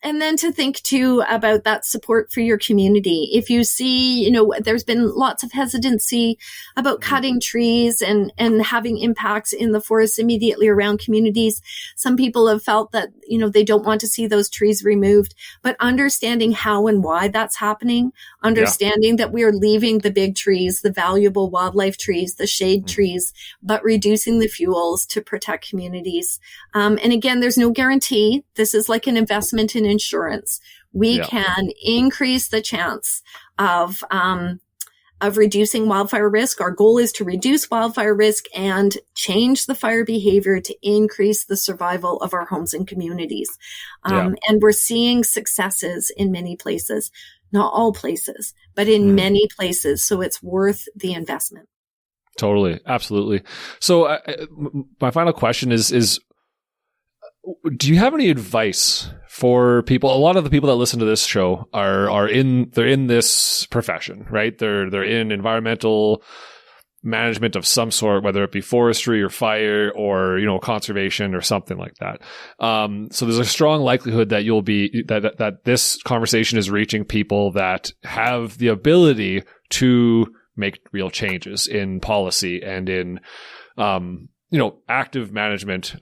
And then to think too about that support for your community. If you see, there's been lots of hesitancy about cutting trees and having impacts in the forests immediately around communities. Some people have felt that, they don't want to see those trees removed, but understanding how and why that's happening, understanding that we are leaving the big trees, the valuable wildlife trees, the shade trees, but reducing the fuels to protect communities. And again, there's no guarantee. This is like an investment in insurance. We can increase the chance of reducing wildfire risk. Our goal is to reduce wildfire risk and change the fire behavior to increase the survival of our homes and communities. And we're seeing successes in many places, not all places, but in many places. So it's worth the investment. Totally. Absolutely. So my final question is, do you have any advice for people? A lot of the people that listen to this show they're in this profession, right? They're in environmental management of some sort, whether it be forestry or fire or, conservation or something like that. So there's a strong likelihood that that this conversation is reaching people that have the ability to make real changes in policy and in, active management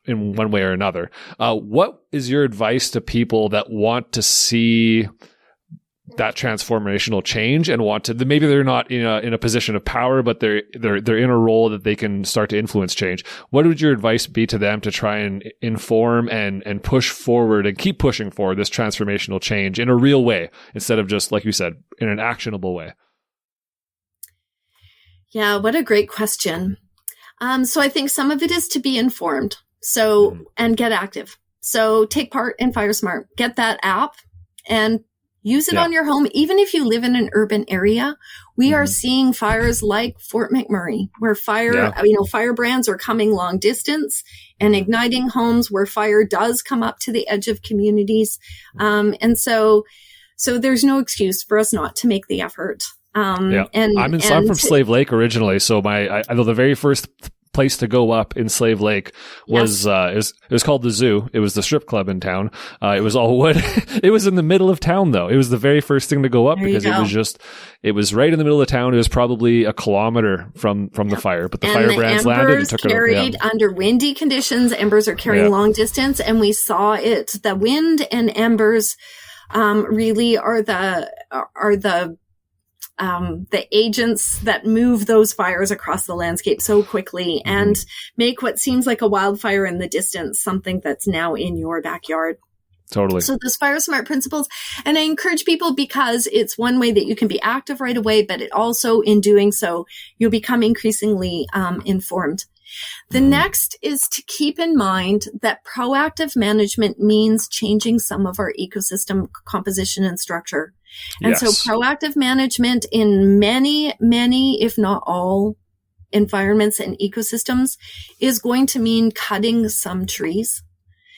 in one way or another. What is your advice to people that want to see that transformational change and want to? Maybe they're not in a position of power, but they're in a role that they can start to influence change. What would your advice be to them to try and inform and push forward and keep pushing forward this transformational change in a real way instead of just, like you said, in an actionable way? Yeah, what a great question. So I think some of it is to be informed. And get active. So take part in FireSmart. Get that app and use it on your home. Even if you live in an urban area, we are seeing fires like Fort McMurray, where fire brands are coming long distance and igniting homes where fire does come up to the edge of communities. And so there's no excuse for us not to make the effort. I'm from Slave Lake originally, so I know the very first place to go up in Slave Lake was it was called the Zoo. It was the strip club in town. It was all wood. It was in the middle of town though. It was the very first thing to go up because it was right in the middle of town. It was probably a kilometer from the fire, but the fire brands landed and took it under windy conditions. Embers are carrying long distance, and we saw it. The wind and embers really are the agents that move those fires across the landscape so quickly and make what seems like a wildfire in the distance something that's now in your backyard. Totally. So those FireSmart principles, and I encourage people because it's one way that you can be active right away, but it also, in doing so, you'll become increasingly informed. The next is to keep in mind that proactive management means changing some of our ecosystem composition and structure. And so proactive management in many, if not all environments and ecosystems is going to mean cutting some trees.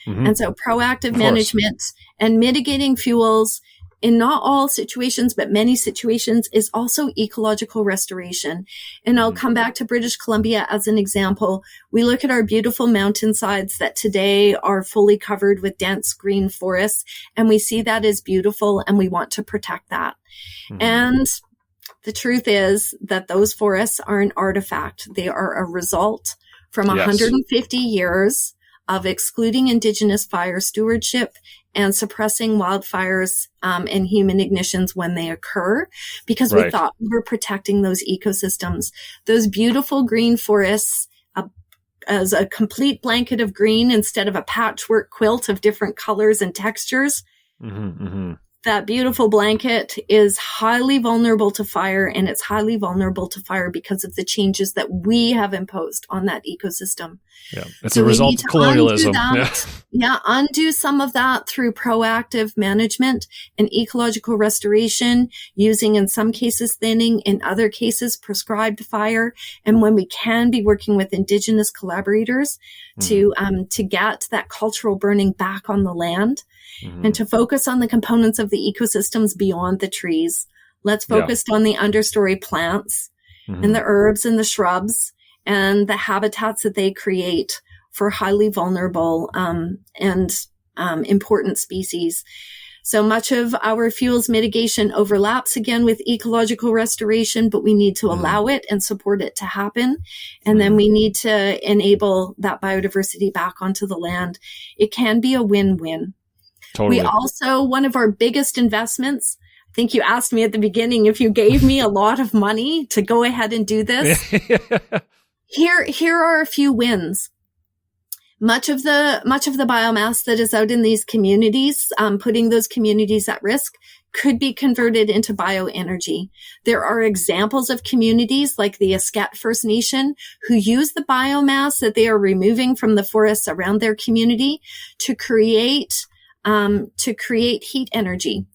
And so proactive management and mitigating fuels in not all situations, but many situations is also ecological restoration. And I'll come back to British Columbia as an example. We look at our beautiful mountainsides that today are fully covered with dense green forests, and we see that as beautiful and we want to protect that. And the truth is that those forests are an artifact. They are a result from 150 years of excluding Indigenous fire stewardship and suppressing wildfires and human ignitions when they occur, because we thought we were protecting those ecosystems. Those beautiful green forests as a complete blanket of green instead of a patchwork quilt of different colors and textures. That beautiful blanket is highly vulnerable to fire, and it's highly vulnerable to fire because of the changes that we have imposed on that ecosystem. Yeah, it's a result of colonialism. Undo some of that through proactive management and ecological restoration, using in some cases thinning, in other cases prescribed fire, and when we can be working with Indigenous collaborators to get that cultural burning back on the land. And to focus on the components of the ecosystems beyond the trees. Let's focus on the understory plants and the herbs and the shrubs and the habitats that they create for highly vulnerable and important species. So much of our fuels mitigation overlaps again with ecological restoration, but we need to allow it and support it to happen. And then we need to enable that biodiversity back onto the land. It can be a win-win. Totally. We also, one of our biggest investments, I think you asked me at the beginning if you gave me a lot of money to go ahead and do this. Here are a few wins. Much of the biomass that is out in these communities, putting those communities at risk, could be converted into bioenergy. There are examples of communities like the Esquette First Nation who use the biomass that they are removing from the forests around their community to create heat energy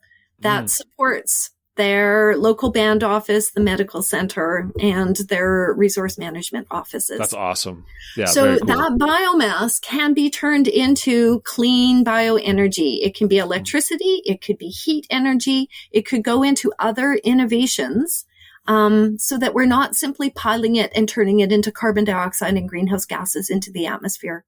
that supports their local band office, the medical center, and their resource management offices. That's awesome. Yeah. So that biomass can be turned into clean bioenergy. It can be electricity. It could be heat energy. It could go into other innovations, so that we're not simply piling it and turning it into carbon dioxide and greenhouse gases into the atmosphere.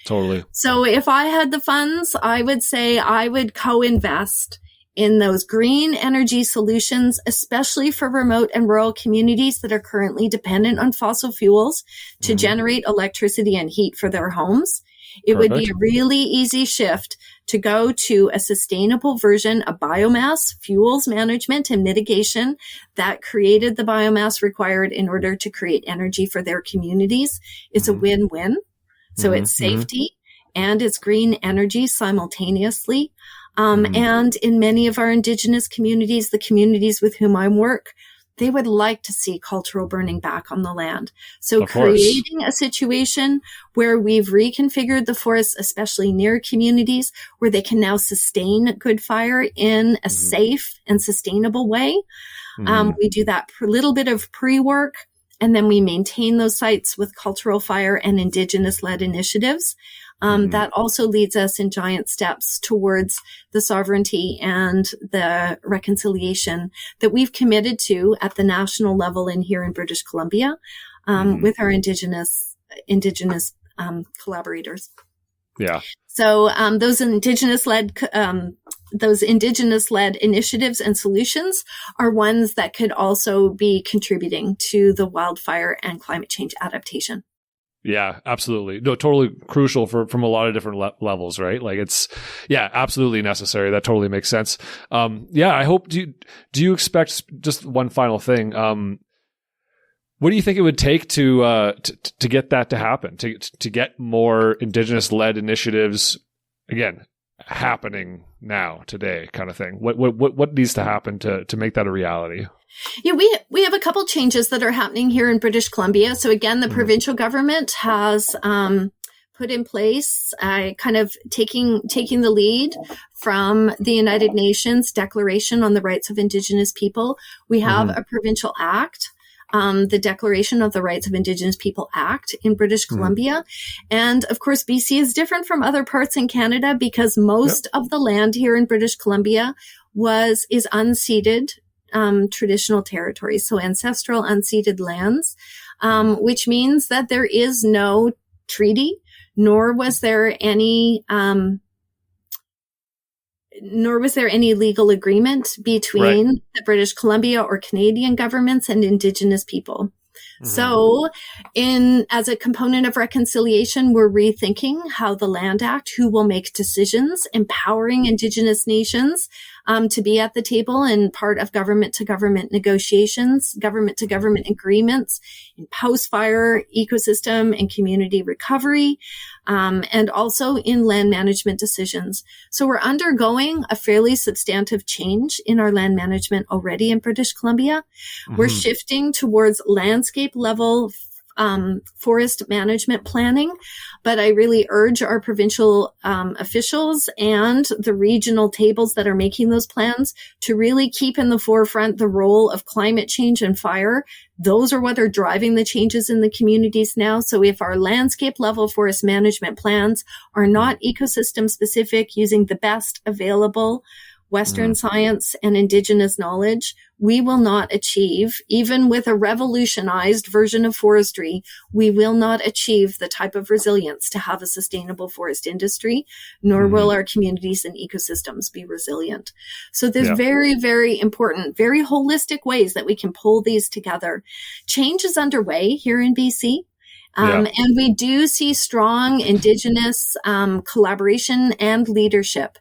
Totally. So if I had the funds, I would say I would co-invest in those green energy solutions, especially for remote and rural communities that are currently dependent on fossil fuels to generate electricity and heat for their homes. It would be a really easy shift to go to a sustainable version of biomass, fuels management and mitigation that created the biomass required in order to create energy for their communities. It's a win-win. So it's safety and it's green energy simultaneously. And in many of our Indigenous communities, the communities with whom I work, they would like to see cultural burning back on the land. So creating a situation where we've reconfigured the forests, especially near communities, where they can now sustain good fire in a safe and sustainable way. We do that little bit of pre-work, and then we maintain those sites with cultural fire and Indigenous-led initiatives. That also leads us in giant steps towards the sovereignty and the reconciliation that we've committed to at the national level and here in British Columbia, with our Indigenous collaborators. Yeah. So, those Indigenous-led initiatives and solutions are ones that could also be contributing to the wildfire and climate change adaptation. Yeah, absolutely. No, totally crucial from a lot of different levels, right? Like it's, absolutely necessary. That totally makes sense. I hope, do you expect, just one final thing, what do you think it would take to get that to happen, to get more Indigenous-led initiatives, again, happening now, today, kind of thing? What needs to happen to make that a reality? Yeah, we have a couple changes that are happening here in British Columbia. So again, the provincial government has put in place kind of taking the lead from the United Nations Declaration on the Rights of Indigenous People. We have a provincial act, the Declaration of the Rights of Indigenous People Act in British Columbia. And of course, BC is different from other parts in Canada because most of the land here in British Columbia is unceded traditional territories, so ancestral unceded lands, which means that there is no treaty, nor was there any legal agreement between the British Columbia or Canadian governments and Indigenous people. So as a component of reconciliation, we're rethinking how the Land Act, who will make decisions, empowering Indigenous nations to be at the table and part of government-to-government negotiations, government-to-government agreements in post-fire ecosystem and community recovery, and also in land management decisions. So we're undergoing a fairly substantive change in our land management already in British Columbia. We're shifting towards landscape level forest management planning, but I really urge our provincial officials and the regional tables that are making those plans to really keep in the forefront the role of climate change and fire. Those are what are driving the changes in the communities now. So if our landscape level forest management plans are not ecosystem specific, using the best available Western science and indigenous knowledge, we will not achieve, even with a revolutionized version of forestry, we will not achieve the type of resilience to have a sustainable forest industry, nor will our communities and ecosystems be resilient. So there's very, very important, very holistic ways that we can pull these together. Change is underway here in BC. And we do see strong Indigenous collaboration and leadership.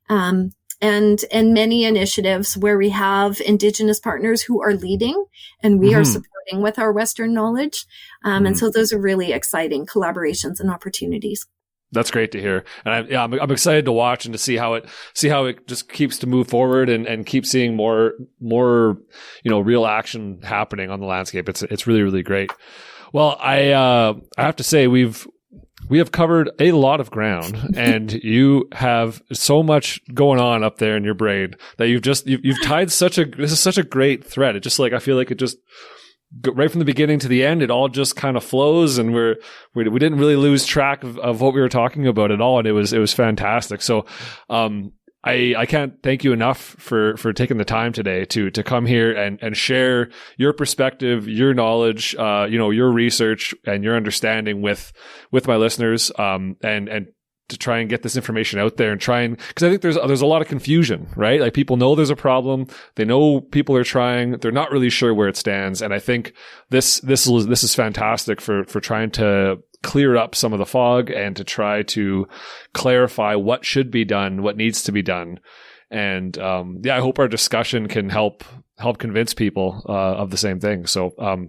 And many initiatives where we have Indigenous partners who are leading and we are supporting with our Western knowledge. And so those are really exciting collaborations and opportunities. That's great to hear. And I'm excited to watch and to see how it just keeps to move forward and keep seeing more, real action happening on the landscape. It's really, really great. Well, I have to say we have covered a lot of ground, and you have so much going on up there in your brain that you've tied this is such a great thread. It just I feel like it just right from the beginning to the end, it all just kind of flows, and we didn't really lose track of what we were talking about at all, and it was fantastic. So, I can't thank you enough for taking the time today to come here and share your perspective, your knowledge, your research and your understanding with my listeners, and to try and get this information out there and because I think there's a lot of confusion, right? Like, people know there's a problem. They know people are trying. They're not really sure where it stands. And I think this is fantastic for trying to clear up some of the fog and to try to clarify what should be done, what needs to be done. And I hope our discussion can help convince people of the same thing. So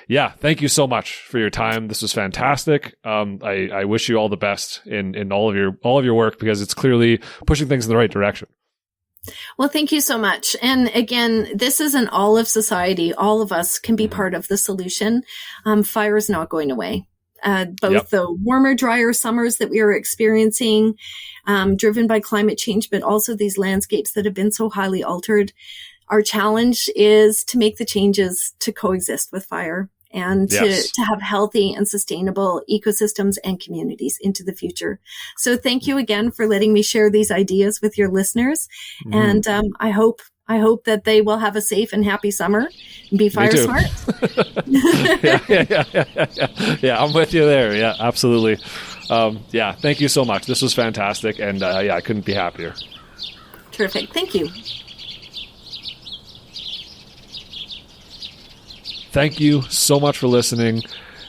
thank you so much for your time. This was fantastic. I wish you all the best in all of your work, because it's clearly pushing things in the right direction. Well, thank you so much. And again, this is an all of society. All of us can be part of the solution. Fire is not going away. Both the warmer, drier summers that we are experiencing, driven by climate change, but also these landscapes that have been so highly altered. Our challenge is to make the changes to coexist with fire and to have healthy and sustainable ecosystems and communities into the future. So thank you again for letting me share these ideas with your listeners. And I hope that they will have a safe and happy summer and be fire smart. Yeah, I'm with you there. Yeah, absolutely. Thank you so much. This was fantastic. And I couldn't be happier. Terrific. Thank you. Thank you so much for listening.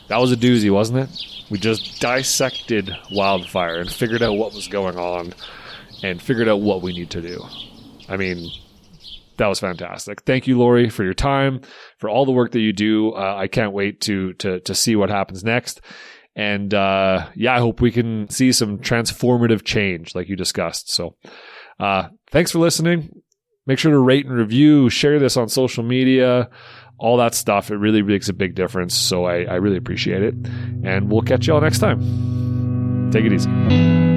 That was a doozy, wasn't it? We just dissected Wildfire and figured out what was going on and figured out what we need to do. I mean, that was fantastic. Thank you, Lori, for your time, for all the work that you do. I can't wait to see what happens next. And I hope we can see some transformative change like you discussed. So thanks for listening. Make sure to rate and review, share this on social media, all that stuff. It really makes a big difference. So I really appreciate it. And we'll catch you all next time. Take it easy.